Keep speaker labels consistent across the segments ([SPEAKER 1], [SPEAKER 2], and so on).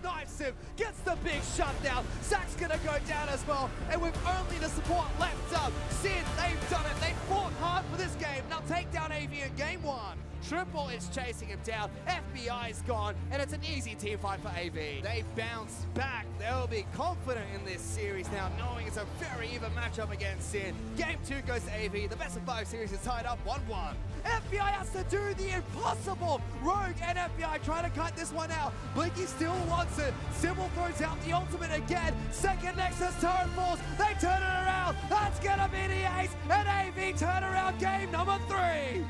[SPEAKER 1] snipes him, gets the big shutdown. Zack's gonna go down as well, and with only the support left up, Sin, they've done it. They fought hard for this game. Now take down AV in game 1. Triple is chasing him down, FBI's gone, and it's an easy team fight for AV. They bounce back, they'll be confident in this series now, knowing it's a very even matchup against Sin. Game 2 goes to AV, the best of 5 series is tied up 1-1. FBI has to do the impossible! Rogue and FBI trying to cut this one out. Blinky still wants it. Sybil throws out the ultimate again. Second Nexus turret falls, they turn it around. That's gonna be the ace, and AV turn around game number 3.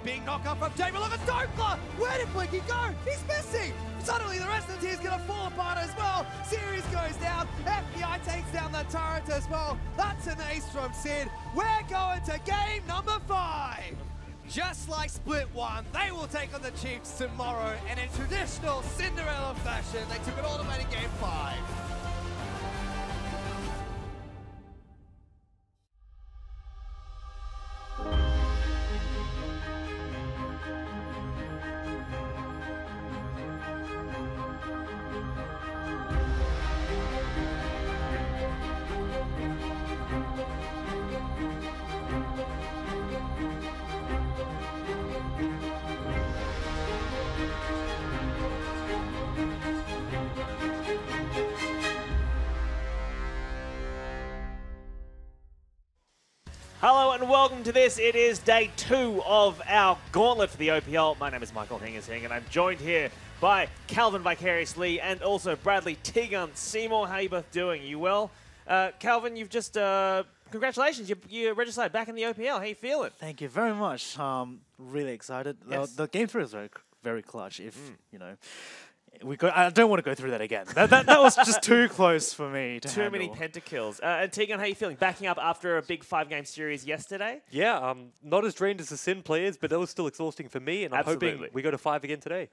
[SPEAKER 1] Big knockout from Jamie. Look at Dokla! Where did Blinky go? He's missing! Suddenly the rest of the team's gonna fall apart as well. Series goes down. FBI takes down the turret as well. That's an ace from Sin. We're going to game number 5. Just like Split 1, they will take on the Chiefs tomorrow, and in traditional Cinderella fashion, they took it all the way to game 5.
[SPEAKER 2] Hello and welcome to this. It is day 2 of our Gauntlet for the OPL. My name is Michael Hingersing, and I'm joined here by Calvin Vicarious Lee and also Bradley Tegunt Seymour. How are you both doing? You well? Calvin, you've just, congratulations, you registered back in the OPL. How are you feeling?
[SPEAKER 3] Thank you very much. Really excited.
[SPEAKER 2] Yes.
[SPEAKER 3] The game 3 is very clutch. If, you know, I don't want to go through that again. That was just too close for me to handle.
[SPEAKER 2] Too many pentakills. And Tegan, how are you feeling? Backing up after a big 5-game series yesterday?
[SPEAKER 4] Yeah, not as drained as the Sin players, but that was still exhausting for me, and I'm hoping we go to 5 again today.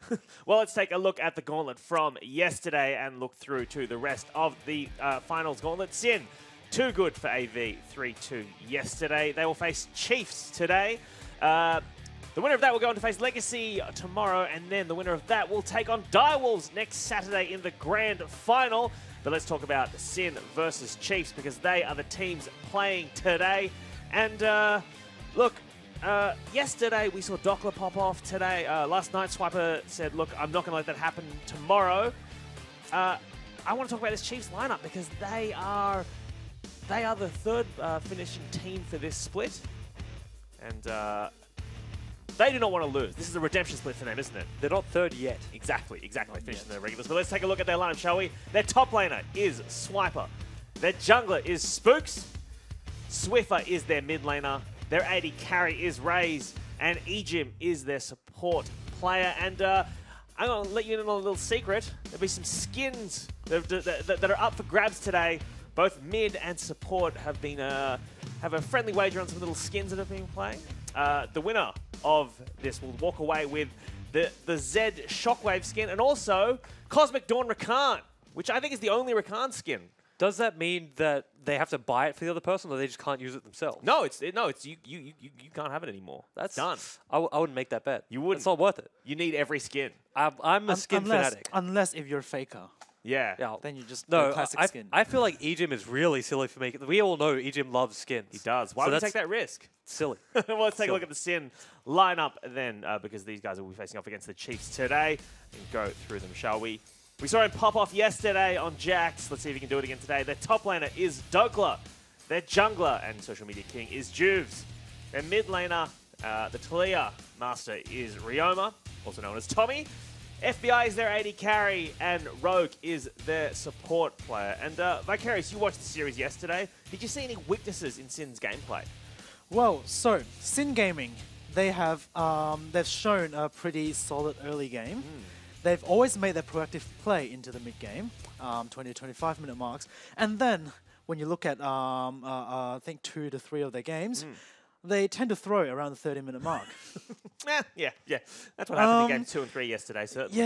[SPEAKER 2] Well, let's take a look at the Gauntlet from yesterday and look through to the rest of the finals Gauntlet. Sin, 2 good for AV, 3-2 yesterday. They will face Chiefs today. The winner of that will go on to face Legacy tomorrow, and then the winner of that will take on Direwolves next Saturday in the grand final. But let's talk about Sin versus Chiefs, because they are the teams playing today. And look, yesterday we saw Dokla pop off. Today, last night Swiper said, look, I'm not going to let that happen tomorrow. I want to talk about this Chiefs lineup, because they are the 3rd finishing team for this split. And they do not want to lose. This is a redemption split for them, isn't it?
[SPEAKER 4] They're not 3rd yet.
[SPEAKER 2] Exactly. Finishing their regulars. But let's take a look at their lineup, shall we? Their top laner is Swiper. Their jungler is Spooks. Swiffer is their mid laner. Their AD carry is Raze. And Ejim is their support player. And I'm going to let you in on a little secret. There'll be some skins that are up for grabs today. Both mid and support have been have a friendly wager on some little skins that have been playing. The winner of this will walk away with the Zed Shockwave skin and also Cosmic Dawn Rakan, which I think is the only Rakan skin.
[SPEAKER 4] Does that mean that they have to buy it for the other person, or they just can't use it themselves?
[SPEAKER 2] No, it's you can't have it anymore. That's done.
[SPEAKER 4] I wouldn't make that bet.
[SPEAKER 2] You wouldn't.
[SPEAKER 4] It's not worth it.
[SPEAKER 2] You need every skin.
[SPEAKER 4] I'm a skin fanatic.
[SPEAKER 3] Unless if you're a faker.
[SPEAKER 2] Yeah.
[SPEAKER 3] Then you just
[SPEAKER 4] no.
[SPEAKER 3] classic skin.
[SPEAKER 4] I feel like Ejim is really silly for me. We all know Ejim loves skins.
[SPEAKER 2] He does. Why would you take that risk?
[SPEAKER 4] Silly.
[SPEAKER 2] Well, let's take a look at the Sin lineup then, because these guys will be facing off against the Chiefs today. And go through them, shall we? We saw him pop off yesterday on Jax. Let's see if he can do it again today. Their top laner is Dokla. Their jungler and social media king is Juves. Their mid laner, the Talia master, is Ryoma, also known as Tommy. FBI is their AD carry, and Rogue is their support player. And Vicarious, you watched the series yesterday. Did you see any weaknesses in Sin's gameplay?
[SPEAKER 3] Well, so Sin Gaming, they've shown a pretty solid early game. They've always made their proactive play into the mid game, 20 to 25 minute marks, and then when you look at I think 2 to 3 of their games, they tend to throw around the 30-minute mark.
[SPEAKER 2] Yeah. That's what happened in games 2 and 3 yesterday, certainly.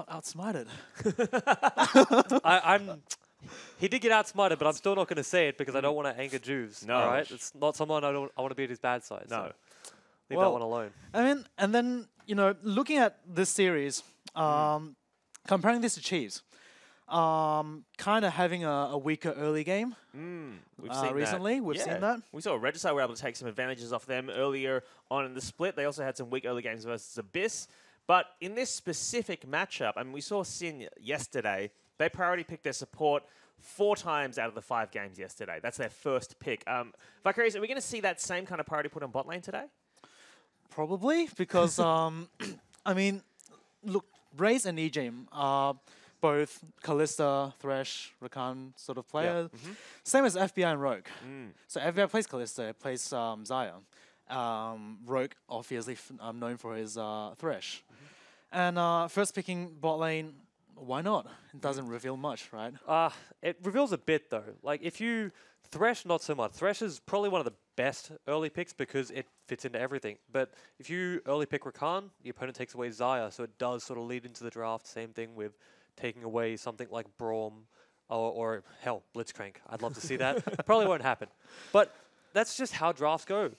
[SPEAKER 3] Outsmarted.
[SPEAKER 4] He did get outsmarted, but I'm still not going to say it because I don't want to anger Juves.
[SPEAKER 2] No.
[SPEAKER 4] All right? It's not someone I want to be at his bad side.
[SPEAKER 2] No.
[SPEAKER 4] So leave that one alone.
[SPEAKER 3] I mean, and then, you know, looking at this series, comparing this to Chiefs, kind of having a weaker early game.
[SPEAKER 2] We've seen
[SPEAKER 3] recently.
[SPEAKER 2] that.
[SPEAKER 3] We've seen that.
[SPEAKER 2] We saw Regicide were able to take some advantages off them earlier on in the split. They also had some weak early games versus Abyss. But in this specific matchup, I mean, we saw Sin yesterday. They priority picked their support 4 times out of the 5 games yesterday. That's their first pick. Vicarious, are we going to see that same kind of priority put on bot lane today?
[SPEAKER 3] Probably, because, I mean, look, Raze and EJ are both Kalista, Thresh, Rakan sort of players. Same as FBI and Rogue. So FBI plays Kalista, plays Xayah. Rogue, obviously known for his Thresh. And first picking bot lane, why not? It doesn't reveal much, right?
[SPEAKER 4] It reveals a bit, though. Like, if you... Thresh, not so much. Thresh is probably one of the best early picks because it fits into everything. But if you early pick Rakan, the opponent takes away Xayah, so it does sort of lead into the draft. Same thing with taking away something like Braum or hell, Blitzcrank. I'd love to see that. Probably won't happen. But that's just how drafts go.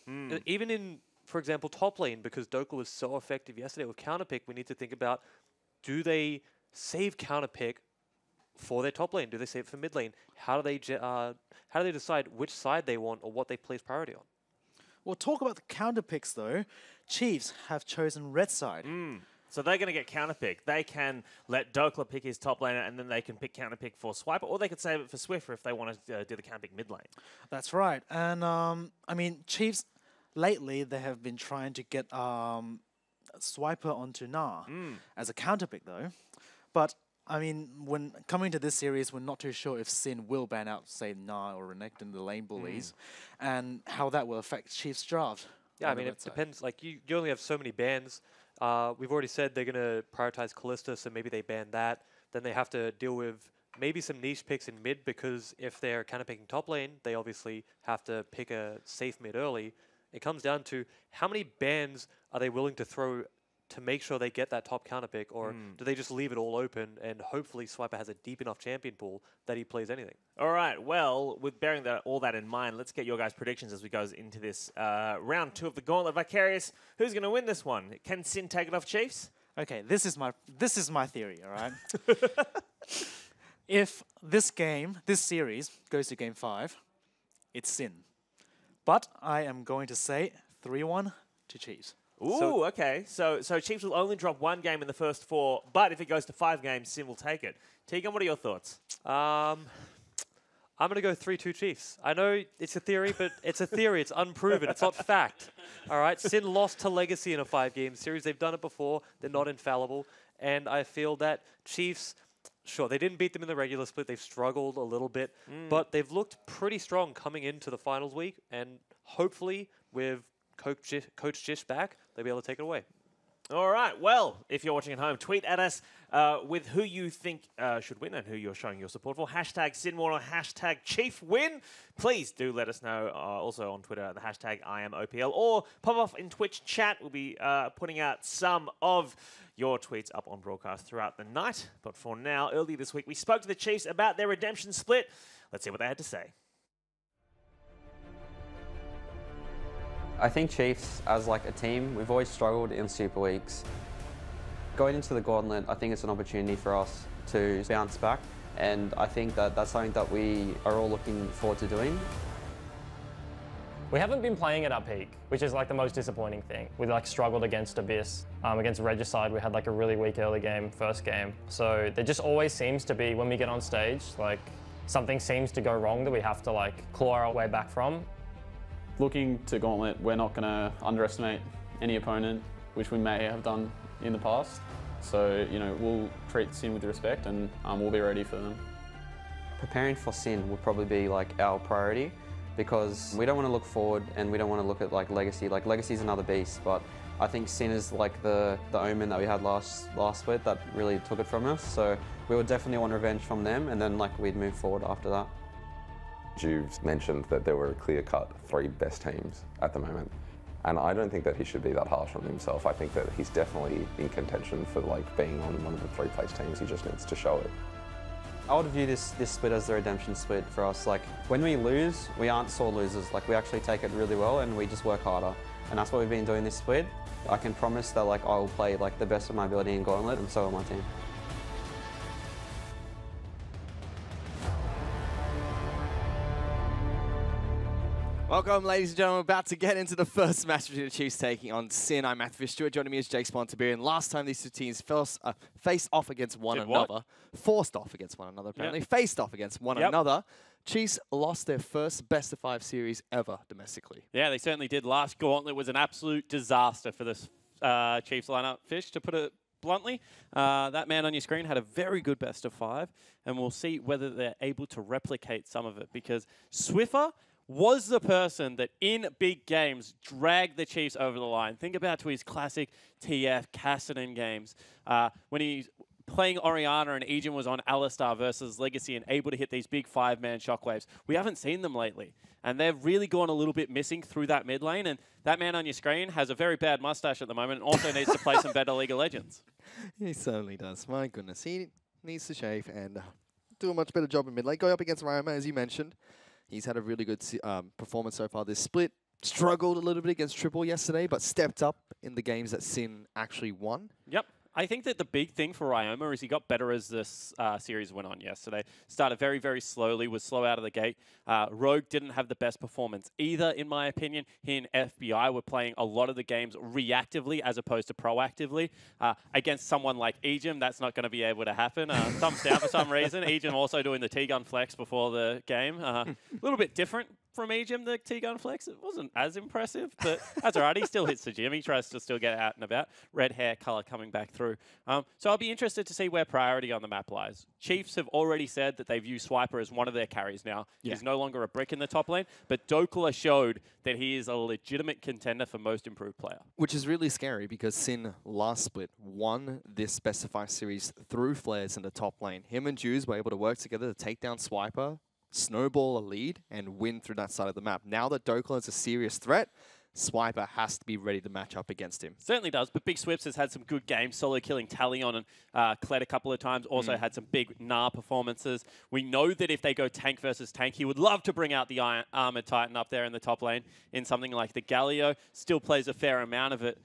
[SPEAKER 4] Even in, for example, top lane, because Dokal was so effective yesterday with counterpick, we need to think about, do they save counterpick for their top lane? Do they save it for mid lane? How do they decide which side they want or what they place priority on?
[SPEAKER 3] We'll talk about the counter picks though. Chiefs have chosen red side.
[SPEAKER 2] So they're going to get counterpick. They can let Dokla pick his top laner, and then they can pick counterpick for Swiper, or they could save it for Swiffer if they want to do the counterpick mid lane.
[SPEAKER 3] That's right. And I mean, Chiefs lately they have been trying to get Swiper onto Gnar as a counterpick though. But I mean, when coming to this series, we're not too sure if Sin will ban out, say, Gnar or Renekton, the lane bullies, and how that will affect Chiefs' draft.
[SPEAKER 4] Yeah, I mean, it depends. Like, you only have so many bans. We've already said they're going to prioritize Kalista, so maybe they ban that. Then they have to deal with maybe some niche picks in mid, because if they're kind of picking top lane, they obviously have to pick a safe mid early. It comes down to how many bans are they willing to throw to make sure they get that top counter pick, or do they just leave it all open and hopefully Swiper has a deep enough champion pool that he plays anything?
[SPEAKER 2] All right, well, with bearing all that in mind, let's get your guys' predictions as we go into this round 2 of the Gauntlet. Vicarious, who's going to win this one? Can Sin take it off Chiefs?
[SPEAKER 3] Okay, this is my theory, all right? If this series goes to game 5, it's Sin. But I am going to say 3-1 to Chiefs.
[SPEAKER 2] Ooh, okay. So Chiefs will only drop 1 game in the first 4, but if it goes to 5 games, Sin will take it. Tegan, what are your thoughts?
[SPEAKER 4] I'm going to go 3-2 Chiefs. I know it's a theory, but it's a theory. It's unproven. It's not fact. All right? Sin lost to Legacy in a 5-game series. They've done it before. They're not infallible. And I feel that Chiefs, sure, they didn't beat them in the regular split. They've struggled a little bit. But they've looked pretty strong coming into the finals week. And hopefully, with Coach Jish back, they'll be able to take it away.
[SPEAKER 2] All right. Well, if you're watching at home, tweet at us with who you think should win and who you're showing your support for. Hashtag Sinwarn or hashtag ChiefWin. Please do let us know also on Twitter at the hashtag IamOPL, or pop off in Twitch chat. We'll be putting out some of your tweets up on broadcast throughout the night. But for now, earlier this week, we spoke to the Chiefs about their redemption split. Let's see what they had to say.
[SPEAKER 5] I think Chiefs, as like a team, we've always struggled in Super Weeks. Going into the Gauntlet, I think it's an opportunity for us to bounce back, and I think that that's something that we are all looking forward to doing.
[SPEAKER 6] We haven't been playing at our peak, which is like the most disappointing thing. We like struggled against Abyss. Against Regicide, we had like a really weak early game, first game. So there just always seems to be, when we get on stage, like something seems to go wrong that we have to like claw our way back from.
[SPEAKER 7] Looking to Gauntlet, we're not going to underestimate any opponent, which we may have done in the past. So, you know, we'll treat Sin with respect, and we'll be ready for them.
[SPEAKER 5] Preparing for Sin will probably be like our priority, because we don't want to look forward and we don't want to look at like Legacy. Like Legacy's another beast, but I think Sin is like the omen that we had last split that really took it from us. So we would definitely want revenge from them, and then like we'd move forward after that.
[SPEAKER 8] You've mentioned that there were clear-cut 3 best teams at the moment, and I don't think that he should be that harsh on himself. I think that he's definitely in contention for like being on one of the 3 place teams. He just needs to show it.
[SPEAKER 5] I would view this split as the redemption split for us. Like when we lose, we aren't sore losers. Like we actually take it really well and we just work harder, and that's what we've been doing this split. I can promise that like I will play like the best of my ability in Gauntlet, and so will my team.
[SPEAKER 9] Welcome, ladies and gentlemen. We're about to get into the first match between the Chiefs taking on Sin. I'm Matthew Stewart. Joining me is Jake Spontiberian. Last time these two teams faced off against one another. Forced off against one another, apparently. Yep. Faced off against one another. Chiefs lost their first best-of-5 series ever domestically.
[SPEAKER 10] Yeah, they certainly did. Last Gauntlet was an absolute disaster for this Chiefs lineup, Fish, to put it bluntly. That man on your screen had a very good best-of-5, and we'll see whether they're able to replicate some of it, because Swiffer was the person that in big games dragged the Chiefs over the line. Think about to his classic TF Cassidy games when he's playing Oriana and Aegon was on Alistar versus Legacy and able to hit these big 5-man shockwaves. We haven't seen them lately, and they've really gone a little bit missing through that mid lane, and that man on your screen has a very bad mustache at the moment and also needs to play some better League of Legends.
[SPEAKER 9] He certainly does. My goodness. He needs to shave and do a much better job in mid lane. Go up against Ryoma, as you mentioned. He's had a really good performance so far this split. Struggled a little bit against Triple yesterday, but stepped up in the games that Sin actually won.
[SPEAKER 10] Yep. I think that the big thing for Ryoma is he got better as this series went on yesterday. Started very, very slowly, was slow out of the gate. Rogue didn't have the best performance either, in my opinion. He and FBI were playing a lot of the games reactively as opposed to proactively. Against someone like Aegon, that's not going to be able to happen. Thumbs down for some reason. Aegon also doing the T-gun flex before the game. A little bit different from Aegon, the T-gun flex. It wasn't as impressive, but that's all right. He still hits the gym. He tries to still get out and about. Red hair color coming back through. So I'll be interested to see where priority on the map lies. Chiefs have already said that they view Swiper as one of their carries now. Yeah. He's no longer a brick in the top lane, but Dokla showed that he is a legitimate contender for most improved player.
[SPEAKER 9] Which is really scary because Sin last split won this specified series through flares in the top lane. Him and Jews were able to work together to take down Swiper, snowball a lead, and win through that side of the map. Now that Dokla is a serious threat, Swiper has to be ready to match up against him.
[SPEAKER 10] Certainly does, but Big Swips has had some good games, solo killing Talion and Kled a couple of times, also had some big Gnar performances. We know that if they go tank versus tank, he would love to bring out the Armored Titan up there in the top lane in something like the Galio. Still plays a fair amount of it.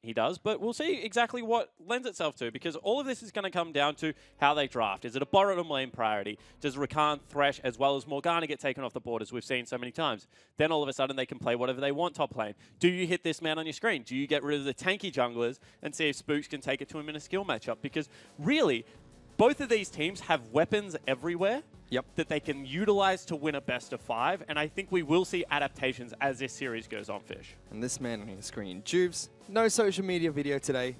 [SPEAKER 10] He does, but we'll see exactly what lends itself to, because all of this is going to come down to how they draft. Is it a bottom lane priority? Does Rakan, Thresh, as well as Morgana get taken off the board, as we've seen so many times? Then all of a sudden they can play whatever they want top lane. Do you hit this man on your screen? Do you get rid of the tanky junglers and see if Spooks can take it to him in a skill matchup? Because really, both of these teams have weapons everywhere that they can utilize to win a best-of-5, and I think we will see adaptations as this series goes on, Fish.
[SPEAKER 9] And this man on your screen, Jubes, no social media video today.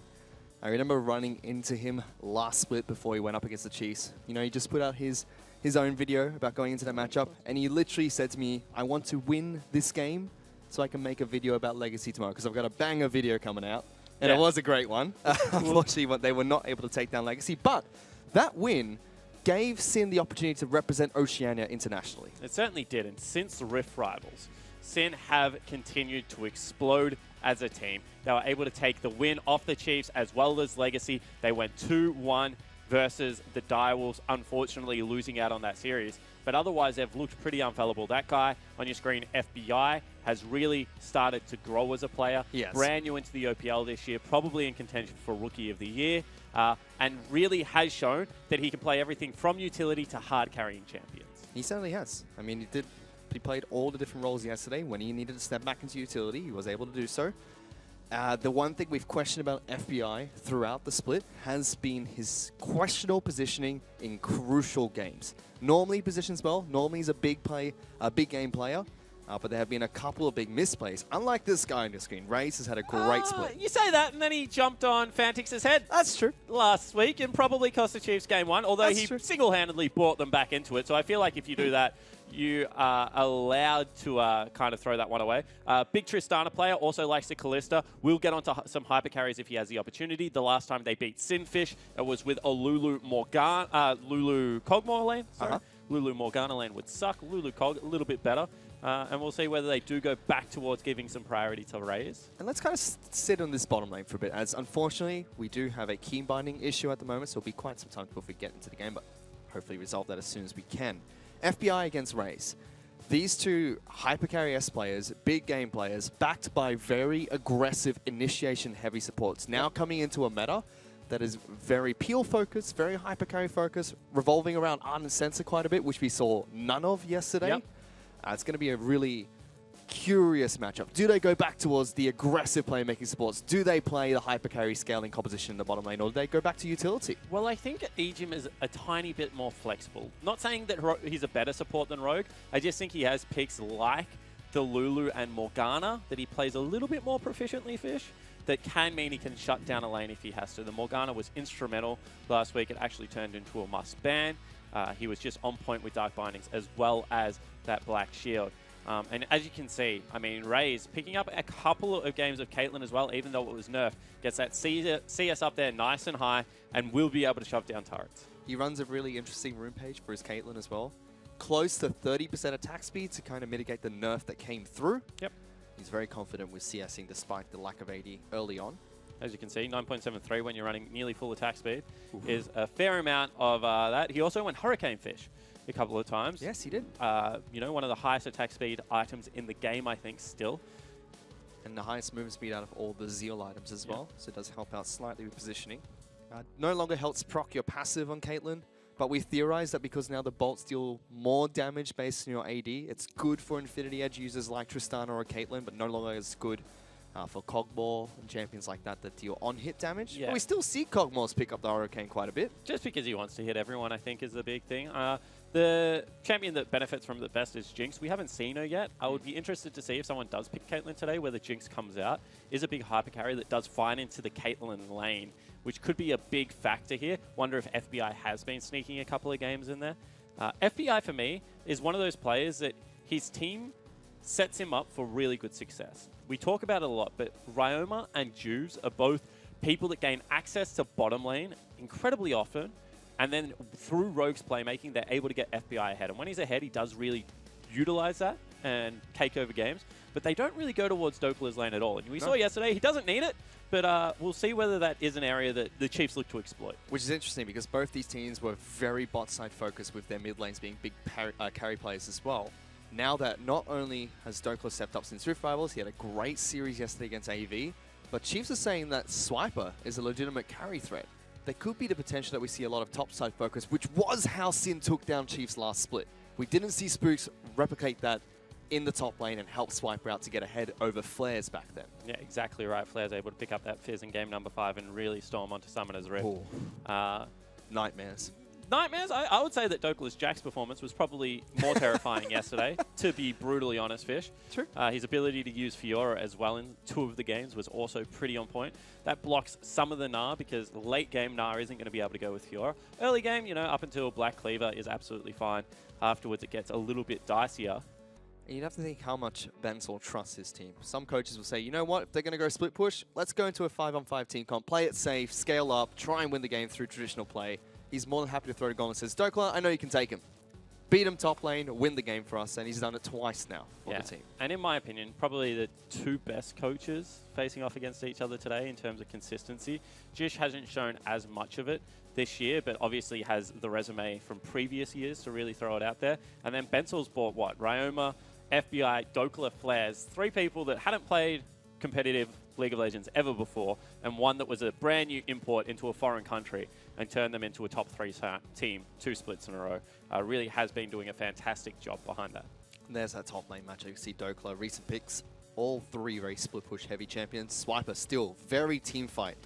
[SPEAKER 9] I remember running into him last split before he went up against the Chiefs. You know, he just put out his own video about going into that matchup, and he literally said to me, I want to win this game so I can make a video about Legacy tomorrow, because I've got a banger video coming out, and it was a great one. Unfortunately, they were not able to take down Legacy, but that win gave Sin the opportunity to represent Oceania internationally.
[SPEAKER 10] It certainly did, and since the Rift Rivals, Sin have continued to explode as a team. They were able to take the win off the Chiefs as well as Legacy. They went 2-1 versus the Direwolves, unfortunately losing out on that series. But otherwise, they've looked pretty unfallible. That guy on your screen, FBI, has really started to grow as a player.
[SPEAKER 9] Yes.
[SPEAKER 10] Brand new into the OPL this year, probably in contention for Rookie of the Year, and really has shown that he can play everything from utility to hard-carrying champions.
[SPEAKER 9] He certainly has. I mean, he played all the different roles yesterday. When he needed to step back into utility, he was able to do so. The one thing we've questioned about FBI throughout the split has been his questionable positioning in crucial games. Normally he positions well. Normally he's a big game player. But there have been a couple of big misplays. Unlike this guy on your screen, Raze has had a great split.
[SPEAKER 10] You say that, and then he jumped on Fantix's head.
[SPEAKER 9] That's true.
[SPEAKER 10] Last week, and probably cost the Chiefs game 1, although he single-handedly brought them back into it. So I feel like if you do that, you are allowed to kind of throw that one away. Big Tristana player, also likes the Callista. Will get onto some hyper carries if he has the opportunity. The last time they beat Sinfish, it was with a Lulu Cogmore lane. Sorry. Lulu Morgana lane would suck. Lulu Cog, a little bit better. And we'll see whether they do go back towards giving some priority to Raze.
[SPEAKER 9] And let's kind of sit on this bottom lane for a bit, as unfortunately we do have a key binding issue at the moment, so it'll be quite some time before we get into the game, but hopefully resolve that as soon as we can. FBI against Raze. These two hypercarry S players, big game players, backed by very aggressive initiation-heavy supports, now coming into a meta that is very peel-focused, very hypercarry-focused, revolving around Ardent Sensor quite a bit, which we saw none of yesterday. It's going to be a really curious matchup. Do they go back towards the aggressive playmaking supports? Do they play the hyper carry scaling composition in the bottom lane, or do they go back to utility?
[SPEAKER 10] Well, I think Ejim is a tiny bit more flexible. Not saying that he's a better support than Rogue. I just think he has picks like the Lulu and Morgana that he plays a little bit more proficiently, Fish, that can mean he can shut down a lane if he has to. The Morgana was instrumental last week. It actually turned into a must ban. He was just on point with Dark Bindings as well as that Black Shield. And as you can see, I mean, Raze picking up a couple of games of Caitlyn as well, even though it was nerfed. Gets that CS up there nice and high and will be able to shove down turrets.
[SPEAKER 9] He runs a really interesting rune page for his Caitlyn as well. Close to 30% attack speed to kind of mitigate the nerf that came through.
[SPEAKER 10] Yep.
[SPEAKER 9] He's very confident with CSing despite the lack of AD early on.
[SPEAKER 10] As you can see, 9.73 when you're running nearly full attack speed is a fair amount of that. He also went Hurricane Fish a couple of times.
[SPEAKER 9] Yes, he did.
[SPEAKER 10] You know, one of the highest attack speed items in the game, I think, still.
[SPEAKER 9] And the highest movement speed out of all the Zeal items as well. So it does help out slightly with positioning. No longer helps proc your passive on Caitlyn, but we theorize that because now the bolts deal more damage based on your AD, it's good for Infinity Edge users like Tristana or Caitlyn, but no longer as good for Cogmore and champions like that that deal on-hit damage.
[SPEAKER 10] Yeah.
[SPEAKER 9] But we still see Cogmores pick up the Hurricane quite a bit.
[SPEAKER 10] Just because he wants to hit everyone, I think, is the big thing. The champion that benefits from it the best is Jinx. We haven't seen her yet. I would be interested to see if someone does pick Caitlyn today, whether Jinx comes out. Is a big hyper carry that does fine into the Caitlyn lane, which could be a big factor here. Wonder if FBI has been sneaking a couple of games in there. FBI, for me, is one of those players that his team sets him up for really good success. We talk about it a lot, but Ryoma and Juves are both people that gain access to bottom lane incredibly often, and then through Rogue's playmaking, they're able to get FBI ahead. And when he's ahead, he does really utilize that and take over games, but they don't really go towards Dokala's lane at all. And we saw yesterday, he doesn't need it, but we'll see whether that is an area that the Chiefs look to exploit.
[SPEAKER 9] Which is interesting because both these teams were very bot side focused with their mid lanes being big carry players as well. Now that not only has Dokala stepped up since Rift Rivals, he had a great series yesterday against AV, but Chiefs are saying that Swiper is a legitimate carry threat. There could be the potential that we see a lot of top-side focus, which was how Sin took down Chiefs last split. We didn't see Spooks replicate that in the top lane and help Swiper out to get ahead over Flares back then.
[SPEAKER 10] Yeah, exactly right. Flares able to pick up that Fizz in game number 5 and really storm onto Summoner's Rift.
[SPEAKER 9] Nightmares.
[SPEAKER 10] Nightmares? I would say that Dokala's Jack's performance was probably more terrifying yesterday, to be brutally honest, Fish.
[SPEAKER 9] True.
[SPEAKER 10] His ability to use Fiora as well in 2 of the games was also pretty on point. That blocks some of the Gnar because late game Gnar isn't going to be able to go with Fiora. Early game, you know, up until Black Cleaver is absolutely fine. Afterwards, it gets a little bit dicier.
[SPEAKER 9] And you'd have to think how much Bensel trusts his team. Some coaches will say, you know what, if they're going to go split push, let's go into a 5-on-5 team comp, play it safe, scale up, try and win the game through traditional play. He's more than happy to throw to Gauntlet and says, Dokala, I know you can take him. Beat him top lane, win the game for us, and he's done it twice now for the team.
[SPEAKER 10] And in my opinion, probably the 2 best coaches facing off against each other today in terms of consistency. Jish hasn't shown as much of it this year, but obviously has the resume from previous years to really throw it out there. And then Bensel's bought what? Ryoma, FBI, Dokala, Flares. 3 people that hadn't played competitive League of Legends ever before, and one that was a brand new import into a foreign country and turned them into a top 3 team 2 splits in a row. Really has been doing a fantastic job behind that.
[SPEAKER 9] And there's that top lane matchup. You see Dokala, recent picks, all 3 very split push heavy champions. Swiper still very team fight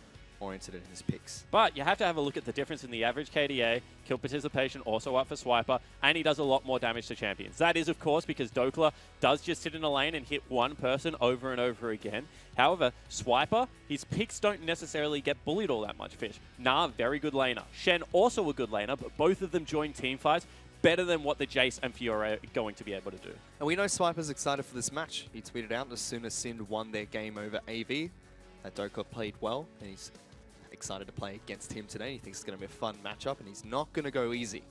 [SPEAKER 9] oriented in his picks.
[SPEAKER 10] But you have to have a look at the difference in the average KDA, kill participation also up for Swiper, and he does a lot more damage to champions. That is, of course, because Dokala does just sit in a lane and hit one person over and over again. However, Swiper, his picks don't necessarily get bullied all that much, Fish. Gnar, very good laner. Shen, also a good laner, but both of them join team fights better than what the Jace and Fiora are going to be able to do.
[SPEAKER 9] And we know Swiper's excited for this match. He tweeted out as soon as Sin won their game over AV that Dokala played well, and he's excited to play against him today. He thinks it's going to be a fun matchup, and he's not going to go easy.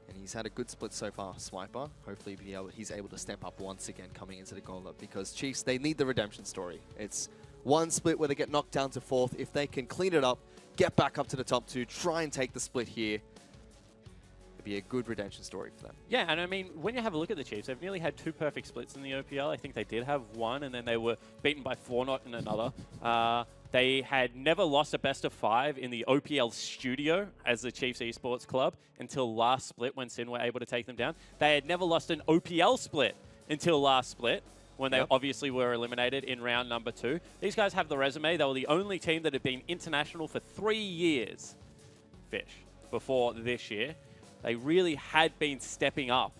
[SPEAKER 9] And he's had a good split so far, Swiper. Hopefully he's able to step up once again coming into the Gauntlet, because Chiefs, they need the redemption story. It's one split where they get knocked down to 4th. If they can clean it up, get back up to the top 2, try and take the split here, it'd be a good redemption story for them.
[SPEAKER 10] Yeah, and I mean, when you have a look at the Chiefs, they've nearly had 2 perfect splits in the OPL. I think they did have one, and then they were beaten by 4-0 in another. They had never lost a best of 5 in the OPL studio as the Chiefs Esports Club until last split when Sin were able to take them down. They had never lost an OPL split until last split when they obviously were eliminated in round number 2. These guys have the resume. They were the only team that had been international for 3 years, Fish, before this year. They really had been stepping up.